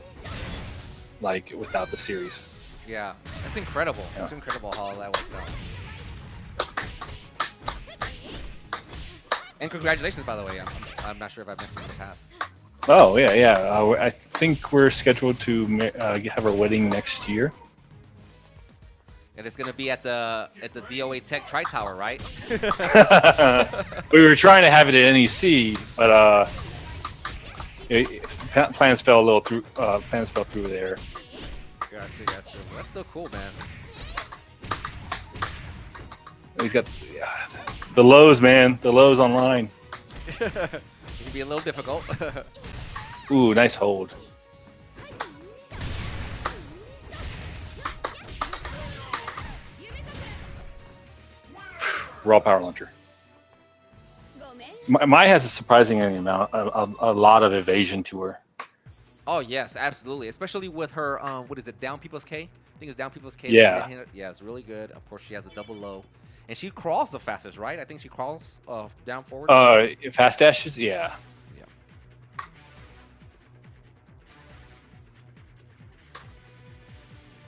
like, without the series. Yeah, that's incredible. Yeah. It's incredible how that works out. And congratulations, by the way. I'm not sure if I've mentioned in the past. Oh yeah. I think we're scheduled to have our wedding next year. And it's gonna be at the DOA Tech Tri Tower, right? We were trying to have it at NEC, but plans fell through. Plans fell through there. Gotcha. Well, that's still cool, man. He's got the lows, man. The lows online. It can be a little difficult. Ooh, nice hold. Raw power launcher. Mai has a surprising amount, a lot of evasion to her. Oh yes, absolutely. Especially with her, what is it, down people's K? I think it's down people's K. Yeah. Yeah, it's really good. Of course, she has a double low, and she crawls the fastest, right? I think she crawls down forward. Fast dashes, yeah.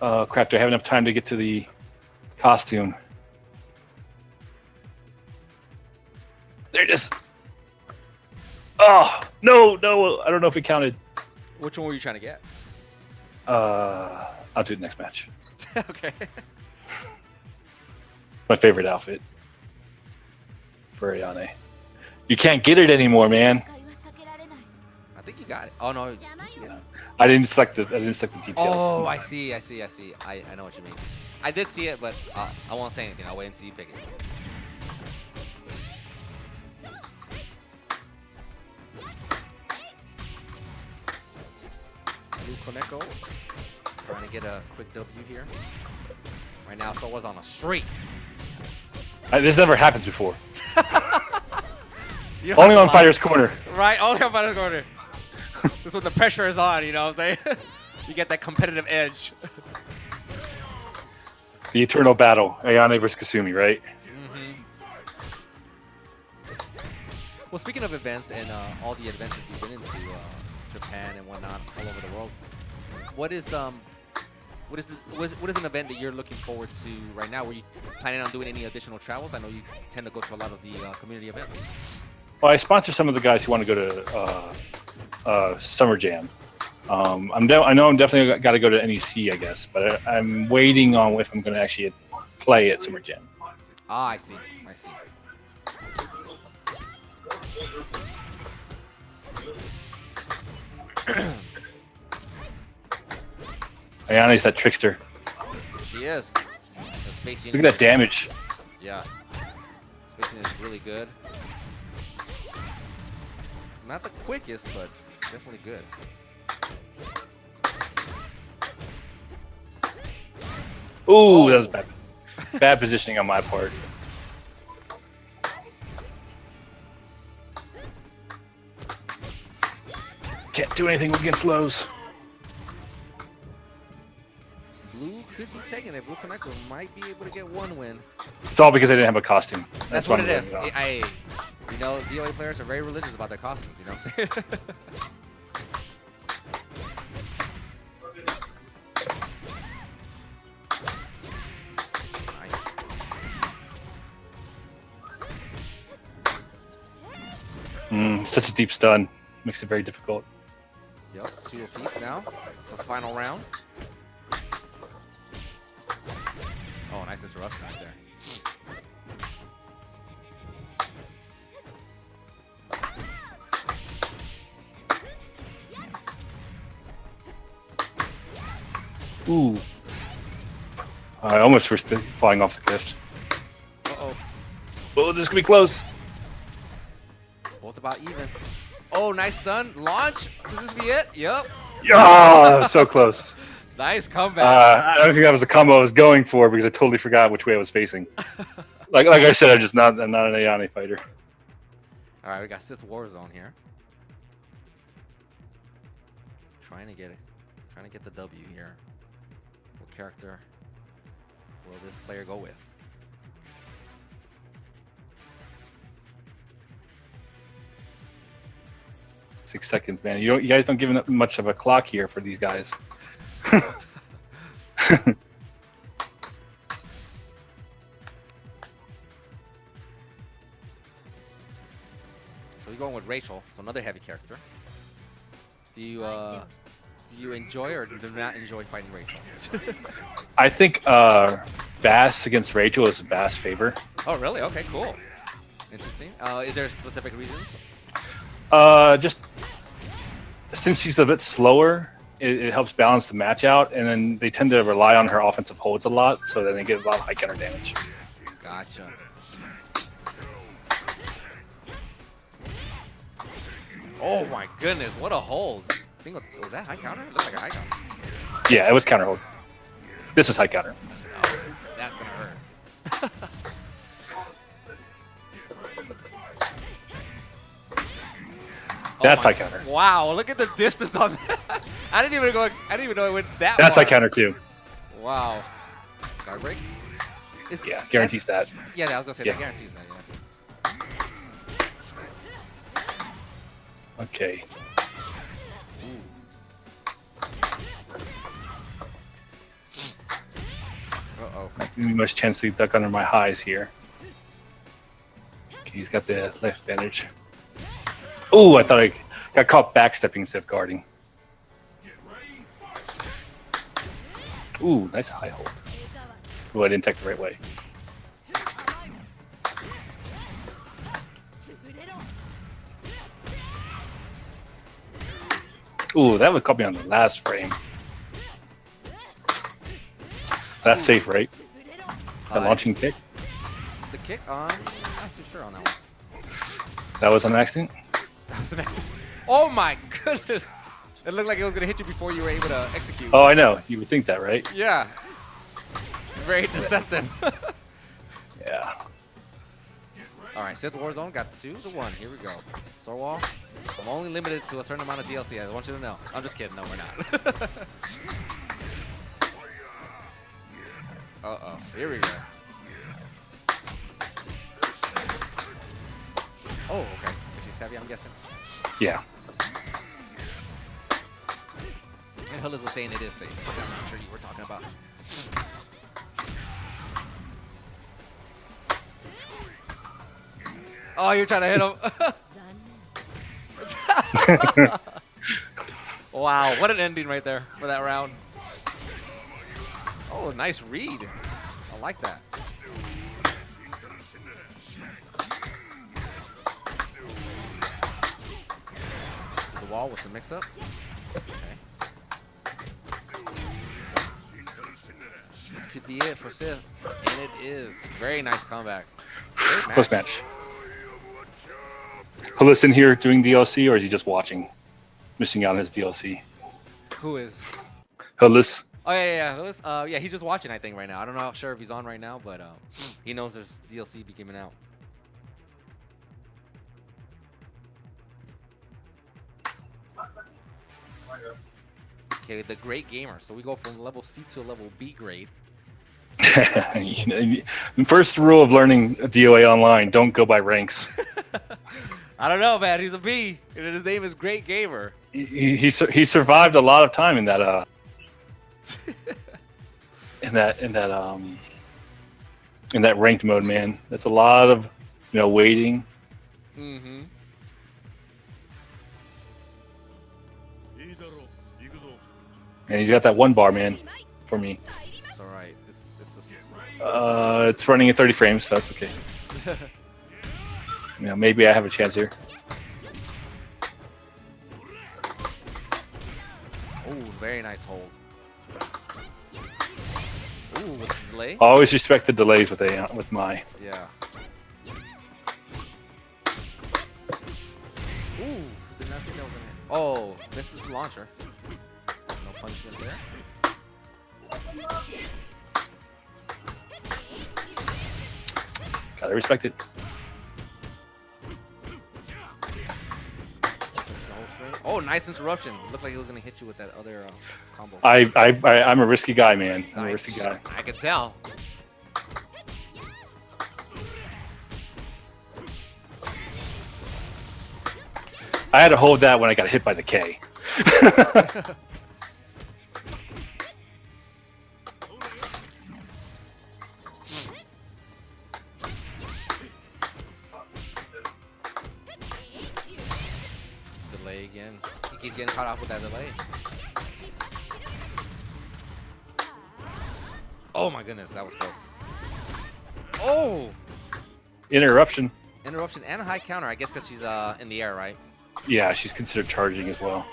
Crap! Do I have enough time to get to the costume? There it is. Oh no! I don't know if it counted. Which one were you trying to get? I'll do the next match. Okay. My favorite outfit for Ayane. You can't get it anymore, man. I think you got it. Oh no. I didn't select the details. Oh, I see. I know what you mean. I did see it, but I won't say anything. I'll wait until you pick it. Blue Koneko trying to get a quick W here. Right now, Sowa's on a streak. This never happens before. You don't Only have on to lie. Fighter's Corner. Right, only on Fighter's Corner. This is when the pressure is on, you know what I'm saying? You get that competitive edge. The eternal battle, Ayane versus Kasumi, right? Well, speaking of events and all the adventures you've been into, Japan and whatnot, all over the world, what is an event that you're looking forward to right now? Were you planning on doing any additional travels? I know you tend to go to a lot of the community events. Well, I sponsor some of the guys who want to go to Summer Jam. I know I'm definitely got to go to NEC, I guess, but I'm waiting on if I'm going to actually play at Summer Jam. Ah, I see. Ayane's that trickster. She is. The spacing Look at that damage. Yeah. Spacing is really good. Not the quickest, but definitely good. Ooh, that was bad. Bad positioning on my part. Can't do anything against lows. Blue could be taking it. Blue Connector might be able to get one win. It's all because I didn't have a costume. That's why what I'm it is. blaming it off. You know, DOA players are very religious about their costumes. You know what I'm saying? Nice. Such a deep stun. Makes it very difficult. Yep, 2 apiece now for final round. Oh, nice interruption right there. Ooh. I almost risked it flying off the cliff. Uh-oh. Oh, this could be close. Both about even. Oh, nice stun. Launch. Could this be it? Yep. Yeah, so close. Nice comeback. I don't think that was the combo I was going for because I totally forgot which way I was facing. like I said, I'm not an Ayane fighter. All right, we got Sith Warzone here. Trying to get the W here. What character will this player go with? Six seconds, man. You guys don't give up much of a clock here for these guys. So we're going with Rachel, so another heavy character. Do you enjoy or do not enjoy fighting Rachel? I think Bass against Rachel is Bass' favor. Oh, really? Okay, cool. Interesting. Is there specific reasons? Just since she's a bit slower, it helps balance the match out, and then they tend to rely on her offensive holds a lot, so then they get a lot of high counter damage. Gotcha. Oh my goodness, what a hold. I think, was that high counter? It looked like a high counter. Yeah, it was counter hold. This is high counter. Oh, that's gonna hurt. That's my- high counter. Wow, look at the distance on that. I didn't even know it went that That's far. high counter too. Wow. Guard break? Yeah, guarantees that. Yeah, I was gonna say Yeah. that guarantees that, yeah. Okay. Uh-oh. Not giving me much chance to duck under my highs here. Okay, he's got the life advantage. Ooh, I thought I got caught backstepping instead of guarding. Ooh, nice high hold. Ooh, I didn't take the right way. Ooh, that would caught me on the last frame. That's safe, right? The launching kick? The kick? I'm not too sure on that one. That was an accident? That was an accident. Oh my goodness! It looked like it was gonna hit you before you were able to execute. Oh, I know. You would think that, right? Yeah. Very deceptive. Yeah. Alright, Sith Warzone got 2-1. Here we go. Sorwall, I'm only limited to a certain amount of DLC. I want you to know. I'm just kidding. No, we're not. Uh-oh. Here we go. Oh, okay. She's heavy, I'm guessing. Yeah. And Hillis was saying it is safe. I'm not sure you were talking about. Oh, you're trying to hit him. Wow, what an ending right there for that round. Oh, nice read. I like that. To the wall with the mix-up. Okay. This could be it for Sith. And it is. Very nice comeback. Great Close match. Hillis in here doing DLC, or is he just watching? Missing out on his DLC. Who is? Hillis. Oh yeah. Yeah, he's just watching, I think, right now. I don't know, sure if he's on right now, but he knows there's DLC be coming out. Okay, the great gamer. So we go from level C to a level B grade. You know, the first rule of learning DOA online: don't go by ranks. I don't know, man. He's a B, and his name is Great Gamer. He survived a lot of time in that in that ranked mode, man. That's a lot of waiting. Mm-hmm. And he's got that one bar, man, for me. It's all right. It's It's running at 30 frames, so that's okay. Maybe I have a chance here. Oh, very nice hold. Ooh, with the delay. Always respect the delays with my. Yeah. Ooh, did not think that was gonna hit. Oh, misses the launcher. No punishment there. Gotta respect it. Oh, nice interruption. Looked like he was gonna hit you with that other combo. I'm a risky guy, man. I'm a risky guy. I can tell. I had to hold that when I got hit by the K. Delay again. He keeps getting caught off with that delay. Oh my goodness, that was close. Oh! Interruption. Interruption and a high counter, I guess because she's in the air, right? Yeah, she's considered charging as well.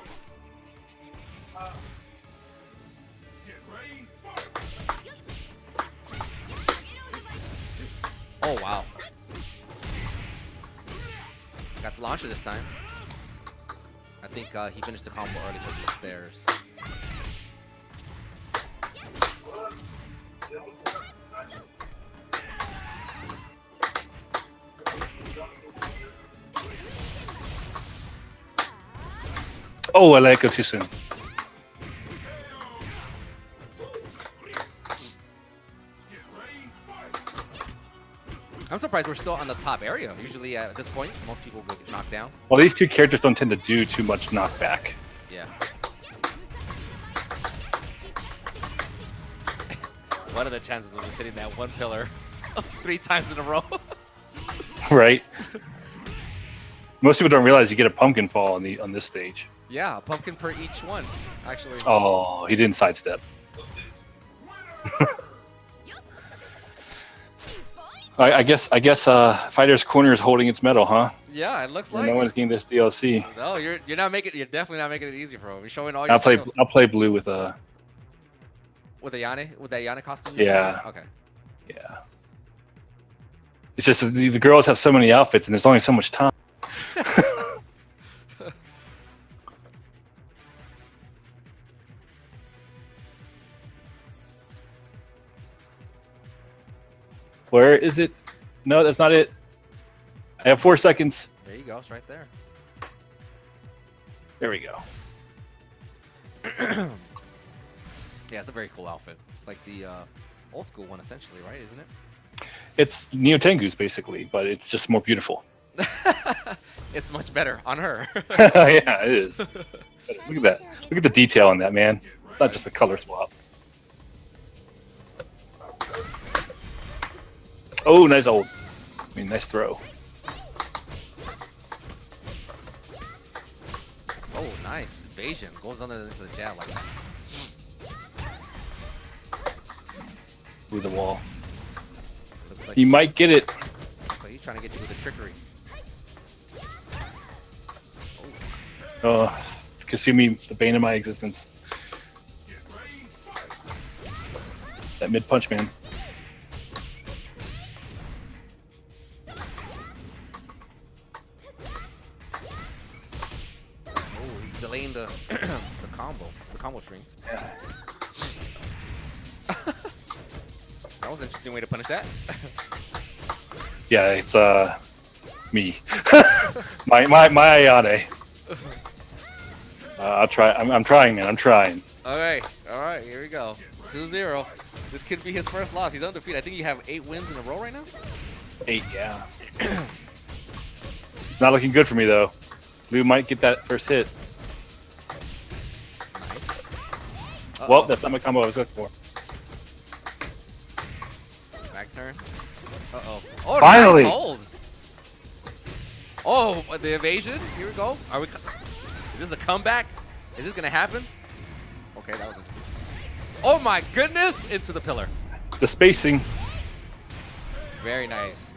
Get ready, fight! Oh, wow. Got the launcher this time. I think he finished the combo early because of the stairs. Oh, I like it too soon. I'm surprised we're still on the top area. Usually at this point, most people will get knocked down. Well, these two characters don't tend to do too much knockback. Yeah. What are the chances of just hitting that one pillar 3 times in a row? Right? Most people don't realize you get a pumpkin fall on this stage. Yeah, a pumpkin per each one, actually. Oh, he didn't sidestep. I guess Fighter's Corner is holding its medal, huh? Yeah, it looks like. No one's getting this DLC. No, you're definitely not making it easy for him. You're showing all your I'll skills. play blue with a. With that Yane costume. Yeah. Okay. Yeah. It's just that the girls have so many outfits and there's only so much time. Where is it? No, that's not it. I have 4 seconds. There you go. It's right there. There we go. Yeah, it's a very cool outfit. It's like the old school one, essentially, right? Isn't it? It's Neo Tengu's basically, but it's just more beautiful. It's much better on her. Yeah, it is. Look at that. Look at the detail on that, man. It's not just a color swap. Oh, nice nice throw. Oh, nice evasion. Goes under the jab like that. Through the wall. Looks like He might get it. so he's trying to get you with the trickery. Kasumi, the bane of my existence. That mid punch, man. Oh, he's delaying the the combo strings. Yeah. That was an interesting way to punish that. Yeah, it's me. my Ayane. I'll try. I'm trying, man. I'm trying. All right, here we go. 2-0. This could be his first loss. He's undefeated. I think you have 8 wins in a row right now. 8, yeah. Not looking good for me though. Lou might get that first hit. Nice. Well, that's not my combo I was looking for. Back turn. Uh-oh. Oh, Finally! nice hold. Oh, the evasion. Here we go. Are we? Is this a comeback? Is this gonna happen? Okay, that was interesting. Oh my goodness! Into the pillar. The spacing. Very nice.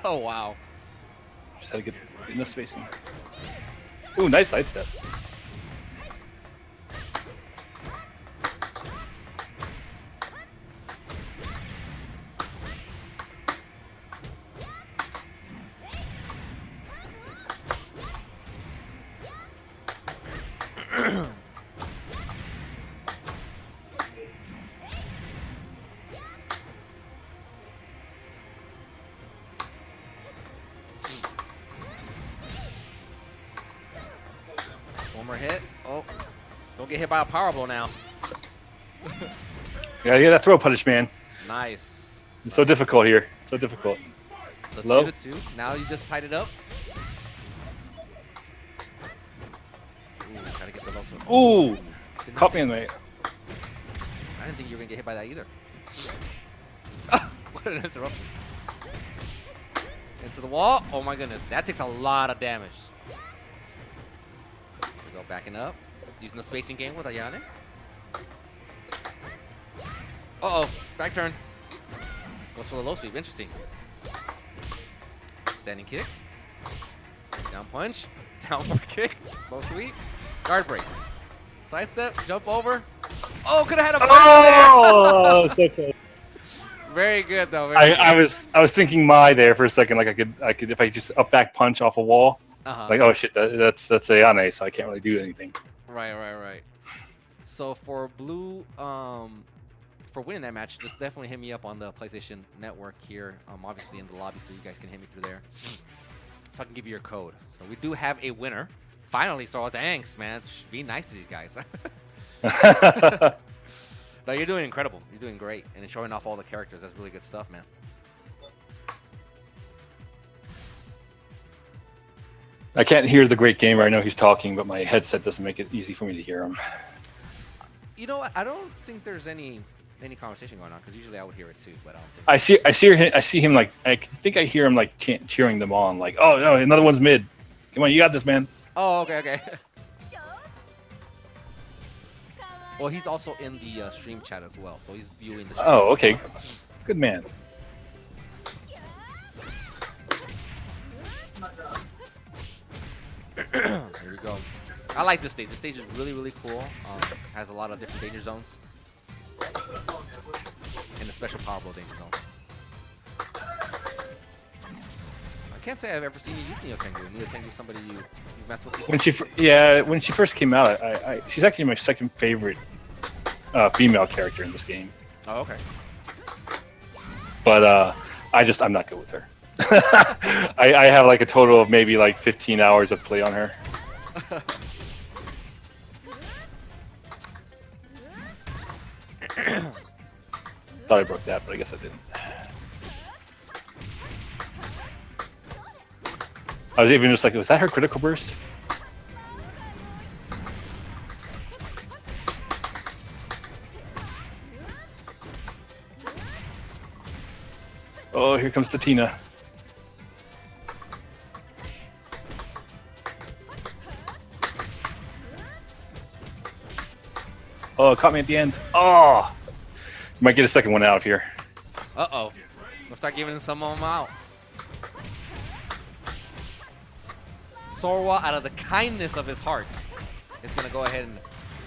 Oh wow. Just had to get enough spacing. Ooh, nice sidestep. One more hit. Oh, don't get hit by a power blow now. Yeah, that throw punish, man. Nice. It's so difficult here. So difficult. So Low. 2-2. Now you just tied it up. Ooh, try to get the low swing. Ooh, Did caught not- me in the. I didn't think you were gonna get hit by that either. What an interruption. Into the wall. Oh my goodness. That takes a lot of damage. Here we go, backing up. Using the spacing game with Ayane. Uh-oh. Back turn. Goes for the low sweep. Interesting. Standing kick. Down punch. Downward kick. Low sweep. Guard break. Side step. Jump over. Oh, could have had a Oh, so close. Very good though. Very good. I was thinking there for a second, like I could if I just up back punch off a wall, Uh-huh. like oh shit, that's Ayane, so I can't really do anything. Right. So for blue, for winning that match, just definitely hit me up on the PlayStation Network here. Obviously in the lobby, so you guys can hit me through there, so I can give you your code. So we do have a winner. Finally, so thanks, man. Be nice to these guys. No, you're doing incredible. You're doing great, and showing off all the characters. That's really good stuff, man. I can't hear the great gamer. I know he's talking, but my headset doesn't make it easy for me to hear him. You know what? I don't think there's any conversation going on, because usually I would hear it too, but I don't think. I see him like I think I hear him like cheering them on, like oh no, another one's mid. Come on, you got this, man. Oh, okay. Well, he's also in the stream chat as well, so he's viewing the stream. Oh, okay, good man. Here we go. I like this stage. This stage is really, really cool. Has a lot of different danger zones. And a special power blow danger zone. I can't say I've ever seen you use Neo Tengu. Neo Tengu is somebody you've messed with before? When she first came out, she's actually my second favorite female character in this game. Oh, okay. But I'm not good with her. I have like a total of maybe like 15 hours of play on her. Thought I broke that, but I guess I didn't. I was even just like, was that her critical burst? Oh, here comes Tatina. Oh, it caught me at the end. Oh! Might get a second one out of here. Uh-oh. We'll start giving some of them out. Sorwa, out of the kindness of his heart, is going to go ahead and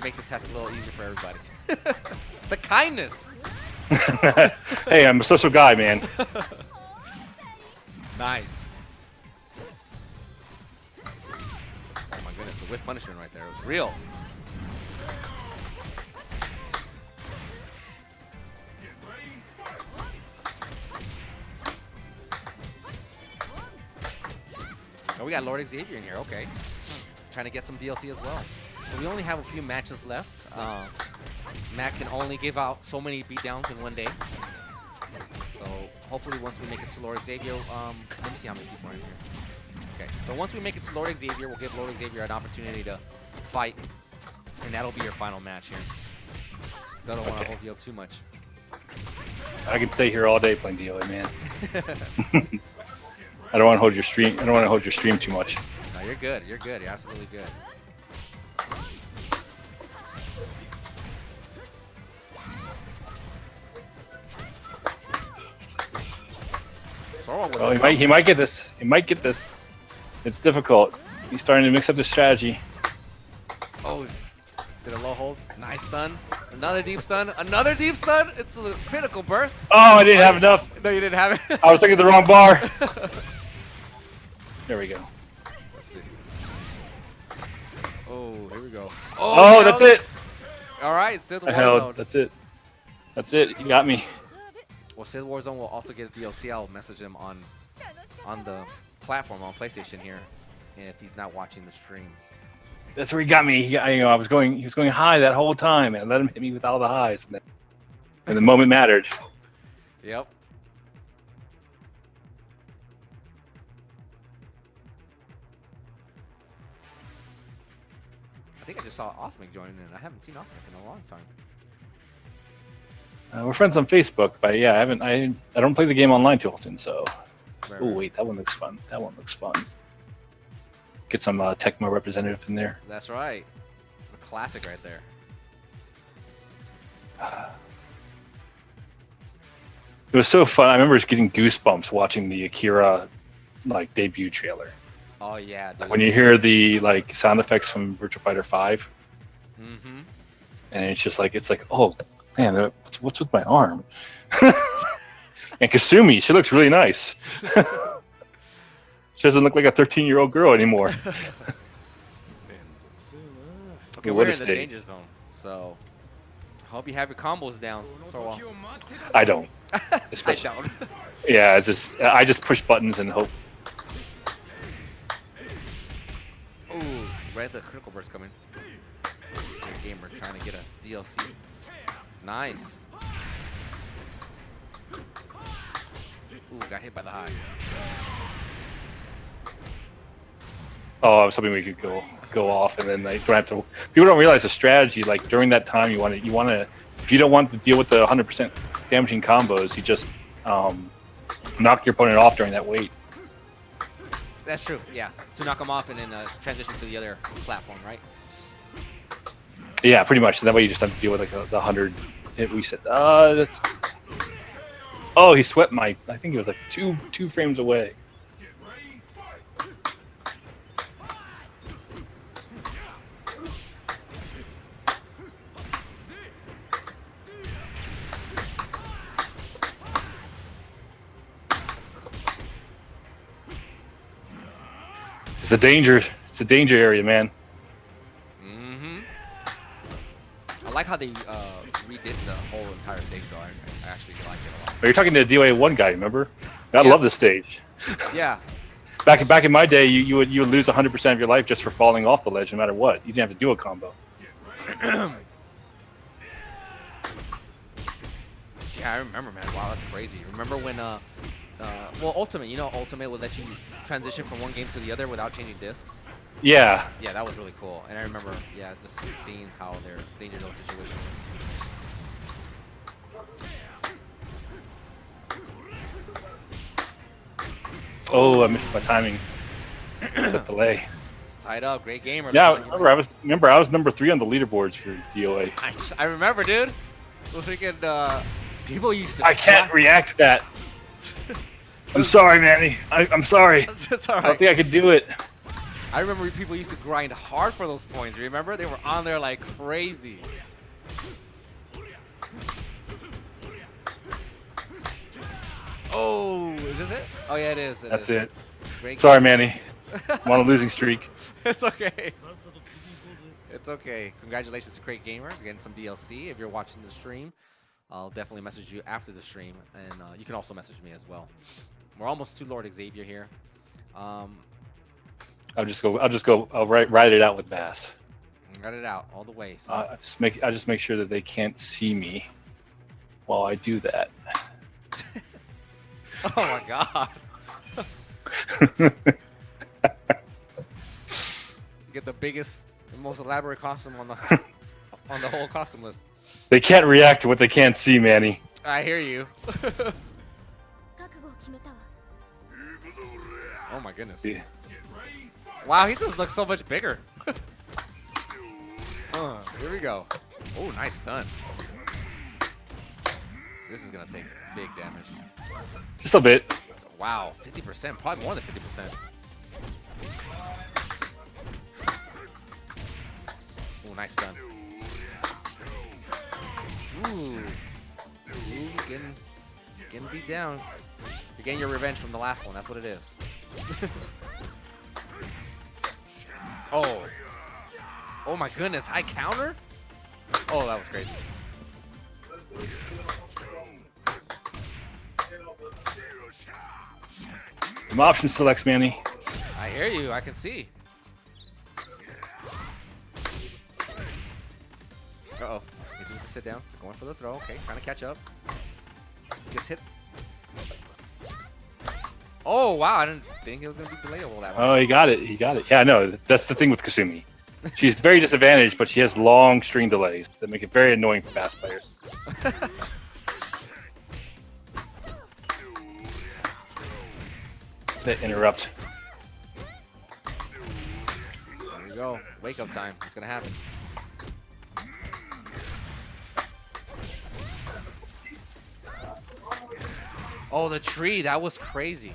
make the test a little easier for everybody. The kindness! Hey, I'm a social guy, man. Nice. Oh my goodness, the whiff punishment right there. It was real. we got Lord Xavier in here. Okay. Trying to get some DLC as well. So we only have a few matches left. Matt can only give out so many beatdowns in one day. So hopefully once we make it to Lord Xavier, let me see how many people are in here. Okay, so once we make it to Lord Xavier, we'll give Lord Xavier an opportunity to fight, and that'll be your final match here. I don't want to hold you up too much. I could stay here all day playing DOA, man. I don't want to hold your stream. I don't want to hold your stream too much. No, you're good. You're good. You're absolutely good. Oh, he might get this. He might get this. It's difficult. He's starting to mix up the strategy. Oh, did a low hold. Nice stun. Another deep stun. Another deep stun. It's a critical burst. Oh, I didn't have enough. No, you didn't have it. I was thinking the wrong bar. There we go. Let's see. Oh, here we go. Oh, that's it. All right, Sith I held. Warzone. That's it. That's it. You got me. Well, Sith Warzone will also get a DLC. I'll message him on the platform on PlayStation here, and if he's not watching the stream. That's where he got me. He was going high that whole time, and I let him hit me with all the highs. And the moment mattered. Yep. I think I just saw Osmic join in. I haven't seen Osmic in a long time. We're friends on Facebook, but yeah, I don't play the game online too often, so. Right, Oh right. wait, that one looks fun. That one looks fun. Get some Tecmo representative in there. That's right. The classic right there. It was so fun. I remember just getting goosebumps watching the Akira debut trailer. Oh yeah. Dude. When you hear the sound effects from Virtua Fighter 5, Mm-hmm. and it's like, oh man, what's with my arm? And Kasumi, she looks really nice. She doesn't look like a 13-year-old girl anymore. Okay, what we're a in the stage. danger zone, so I hope you have your combos down. So I don't. I Especially. don't. Yeah, I just push buttons and hope. Ooh, right, the critical burst coming. Good gamer trying to get a DLC. Nice. Ooh, got hit by the high. Oh, I was hoping we could go off, and then don't have to. People don't realize the strategy. During that time, you want to. If you don't want to deal with the 100% damaging combos, you just knock your opponent off during that wait. That's true, yeah. To knock them off and then transition to the other platform, right? Yeah, pretty much. That way you just have to deal with the 100 hit reset. That's. Oh, he swept my. I think he was two frames away. Get ready, fight. It's a danger. It's a danger area, man. Mm-hmm. I like how they redid the whole entire stage, though. I actually like it a lot. But you're talking to the DOA 1 guy, remember? I Yeah. love this stage. Yeah. Back in my day, you would lose 100% of your life just for falling off the ledge, no matter what. You didn't have to do a combo. Yeah, I remember, man. Wow, that's crazy. Remember when, well, Ultimate, Ultimate would let you transition from one game to the other without changing discs? Yeah. Yeah, that was really cool. And I remember, yeah, just seeing how their danger zone situation was. Oh, I missed my timing. It's a delay. It's tied up. Great gamer. Yeah, remember I was number 3 on the leaderboards for DOA. I remember, dude. Those freaking people used to. I can't react to that. I'm sorry, Manny. I'm sorry. It's all I don't right. think I could do it. I remember people used to grind hard for those points. Remember? They were on there like crazy. Oh, is this it? Oh yeah, it is. That's is. it. Great Sorry, Manny. I'm on a losing streak. It's okay. It's okay. Congratulations to Crate Gamer getting some DLC. If you're watching the stream, I'll definitely message you after the stream, and you can also message me as well. We're almost to Lord Xavier here. I'll just go. I'll ride it out with Bass. Got it out all the way. So. I just make sure that they can't see me while I do that. Oh my god. You get the biggest and most elaborate costume on the whole costume list. They can't react to what they can't see, Manny. I hear you. Oh my goodness. Yeah. Wow, he just looks so much bigger. Here we go. Oh, nice stun. This is gonna take big damage. Just a bit. Wow, 50%, probably more than 50%. Oh, nice stun. Ooh, getting beat down. You're getting your revenge from the last one. That's what it is. Oh. Oh my goodness, high counter? Oh, that was crazy. Some option selects, Manny. I hear you, I can see. Uh-oh. He's with the sit down, going for the throw. Okay, trying to catch up. Gets hit. Oh, wow, I didn't think it was going to be delayable that one. Oh, he got it. He got it. Yeah, no, that's the thing with Kasumi. She's very disadvantaged, but she has long string delays that make it very annoying for fast players. That interrupt. There we go. Wake up time. It's going to happen. Oh, the tree. That was crazy.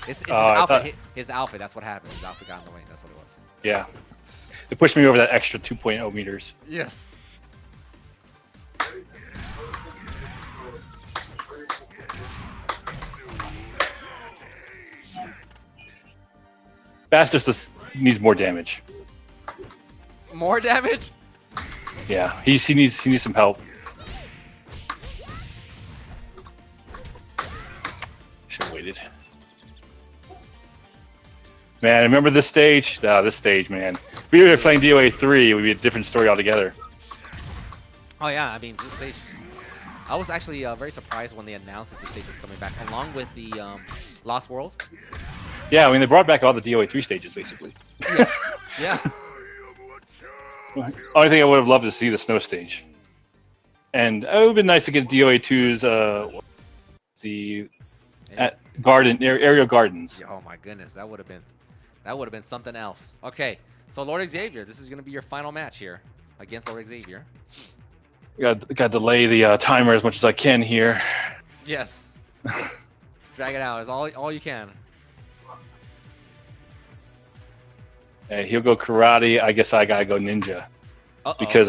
It's his outfit. His outfit. That's what happened. His outfit got in the way. That's what it was. Yeah. It pushed me over that extra 2.0 meters. Yes. Bass just needs more damage. More damage? Yeah, he needs some help. Should have waited. Man, remember this stage? This stage, man. If we were playing DOA 3, it would be a different story altogether. Oh yeah, I mean this stage. I was actually very surprised when they announced that this stage was coming back, along with the Lost World. Yeah, I mean they brought back all the DOA 3 stages basically. Yeah. Yeah. Only thing I would have loved to see the snow stage, and it would have been nice to get DOA 2's aerial gardens. Oh my goodness, that would have been something else. Okay, so Lord Xavier, this is gonna be your final match here against Lord Xavier. Got to delay the timer as much as I can here. Yes. Drag it out as all you can. He'll go karate. I guess I gotta go ninja. Uh-oh. Because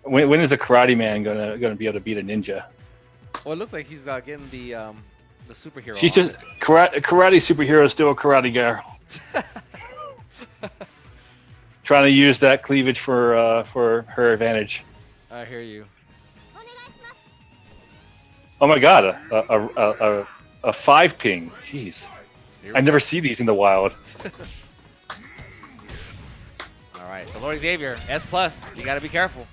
when is a karate man gonna be able to beat a ninja? Well, it looks like he's getting the superhero. She's just karate superhero is still a karate girl. Trying to use that cleavage for her advantage. I hear you. Oh my god, a 5 ping. Jeez. I never see these in the wild. All right, so Lord Xavier, S+, you gotta be careful.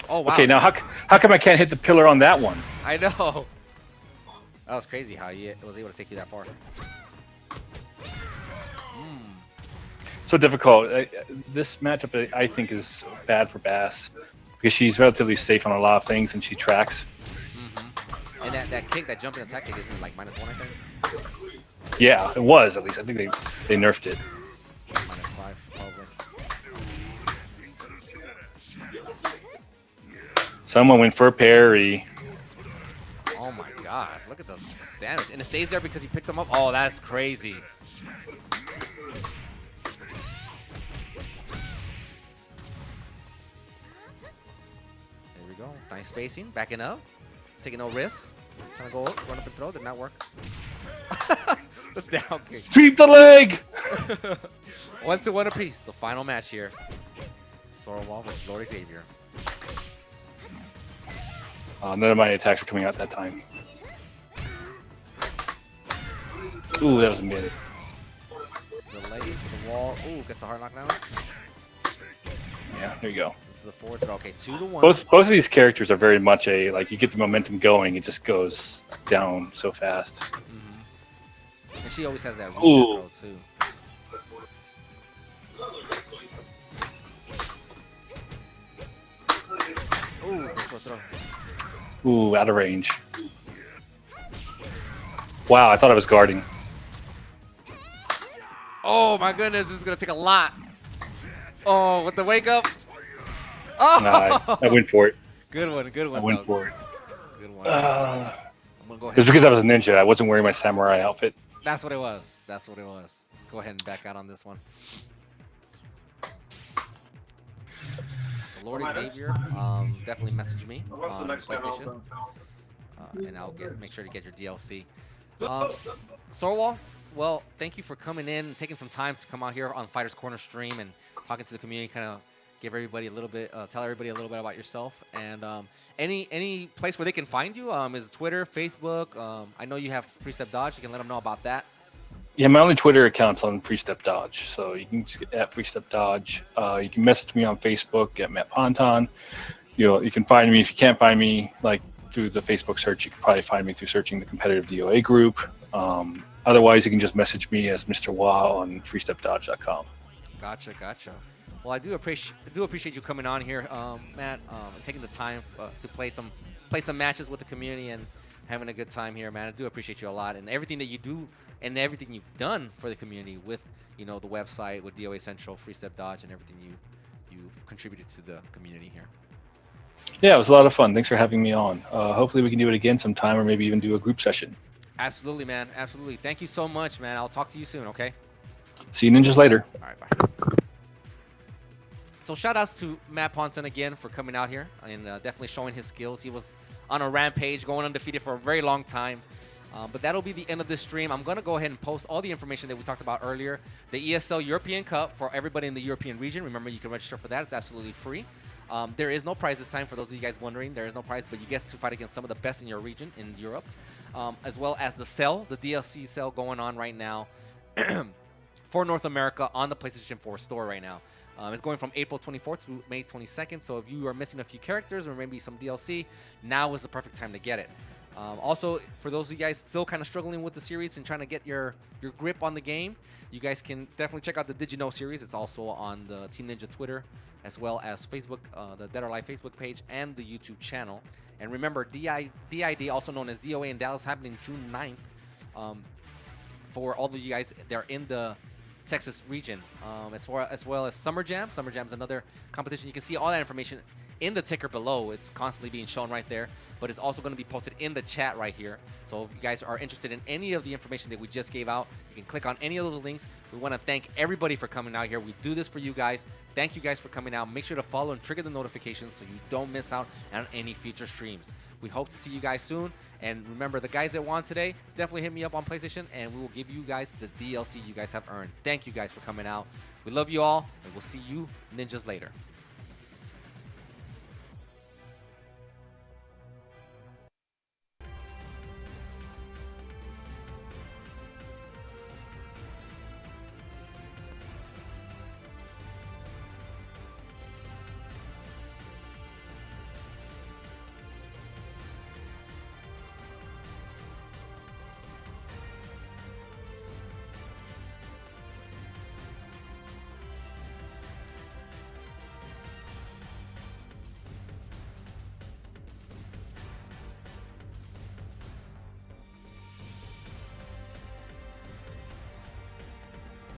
Oh wow. Okay, now how come I can't hit the pillar on that one? I know. That was crazy how he was able to take you that far. So difficult. This matchup, I think, is bad for Bass because she's relatively safe on a lot of things and she tracks. And that kick, that jumping attack kick, isn't like -1, I think. Yeah, it was at least. I think they nerfed it. -5, probably. Someone went for a parry. Oh my god, look at the damage. And it stays there because he picked them up. Oh, that's crazy. There we go. Nice spacing, backing up, taking no risks. Trying to go up, run up and throw, did not work. The down kick. Sweep the leg! 1-1 apiece. The final match here. Sorwall versus Lord Xavier. None of my attacks were coming out that time. Ooh, that was a mid. Delay to the wall. Ooh, gets the hard knockdown. Yeah, there you go. To the forward throw. Okay, 2-1. Both of these characters are very much a, like, you get the momentum going, it just goes down so fast. And she always has that reset Ooh. throw, too. Ooh, that's a throw. Ooh, out of range. Wow, I thought I was guarding. Oh, my goodness. This is going to take a lot. Oh, with the wake up. Oh! Nah, I went for it. Good one, good one. I went Doug. for it. Good one. It I'm going to go was ahead. because I was a ninja. I wasn't wearing my samurai outfit. That's what it was. That's what it was. Let's go ahead and back out on this one. So Lord Xavier, definitely message me on PlayStation, and I'll make sure to get your DLC. Sorwall, well, thank you for coming in and taking some time to come out here on Fighters Corner stream and talking to the community, kind of give everybody a little bit, tell everybody a little bit about yourself. And any place where they can find you, is it Twitter, Facebook? I know you have Free Step Dodge. You can let them know about that. Yeah, my only Twitter account's on Free Step Dodge, so you can just get at Free Step Dodge. You can message me on Facebook at Matt Ponton. You can find me if you can't find me like through the Facebook search. You can probably find me through searching the competitive DOA group. Otherwise, you can just message me as Mr. Wah on freestepdodge.com. Gotcha. Well, I do appreciate you coming on here, Matt, taking the time to play some matches with the community and having a good time here, man. I do appreciate you a lot, and everything that you do and everything you've done for the community with, the website, with DOA Central, Free Step Dodge, and everything you've contributed to the community here. Yeah, it was a lot of fun. Thanks for having me on. Hopefully we can do it again sometime, or maybe even do a group session. Absolutely, man. Absolutely. Thank you so much, man. I'll talk to you soon, okay? See you ninjas later. All right, bye. So shout outs to Matt Ponton again for coming out here and definitely showing his skills. He was on a rampage, going undefeated for a very long time. But that'll be the end of this stream. I'm going to go ahead and post all the information that we talked about earlier. The ESL European Cup for everybody in the European region. Remember, you can register for that. It's absolutely free. There is no prize this time, for those of you guys wondering. There is no prize, but you get to fight against some of the best in your region in Europe, as well as the sale, the DLC sale going on right now for North America on the PlayStation 4 store right now. It's going from April 24th to May 22nd, so if you are missing a few characters or maybe some DLC, now is the perfect time to get it. Also, for those of you guys still kind of struggling with the series and trying to get your grip on the game, you guys can definitely check out the Did You Know series. It's also on the Team Ninja Twitter, as well as Facebook, the Dead or Alive Facebook page, and the YouTube channel. And remember, DID, also known as DOA in Dallas, happening June 9th. For all of you guys that are in the Texas region, as well as Summer Jam. Summer Jam's another competition. You can see all that information in the ticker below. It's constantly being shown right there, but it's also going to be posted in the chat right here. So if you guys are interested in any of the information that we just gave out, you can click on any of those links. We want to thank everybody for coming out here. We do this for you guys. Thank you guys for coming out. Make sure to follow and trigger the notifications so you don't miss out on any future streams. We hope to see you guys soon. And remember, the guys that won today, definitely hit me up on PlayStation, and we will give you guys the DLC you guys have earned. Thank you guys for coming out. We love you all, and we'll see you ninjas later.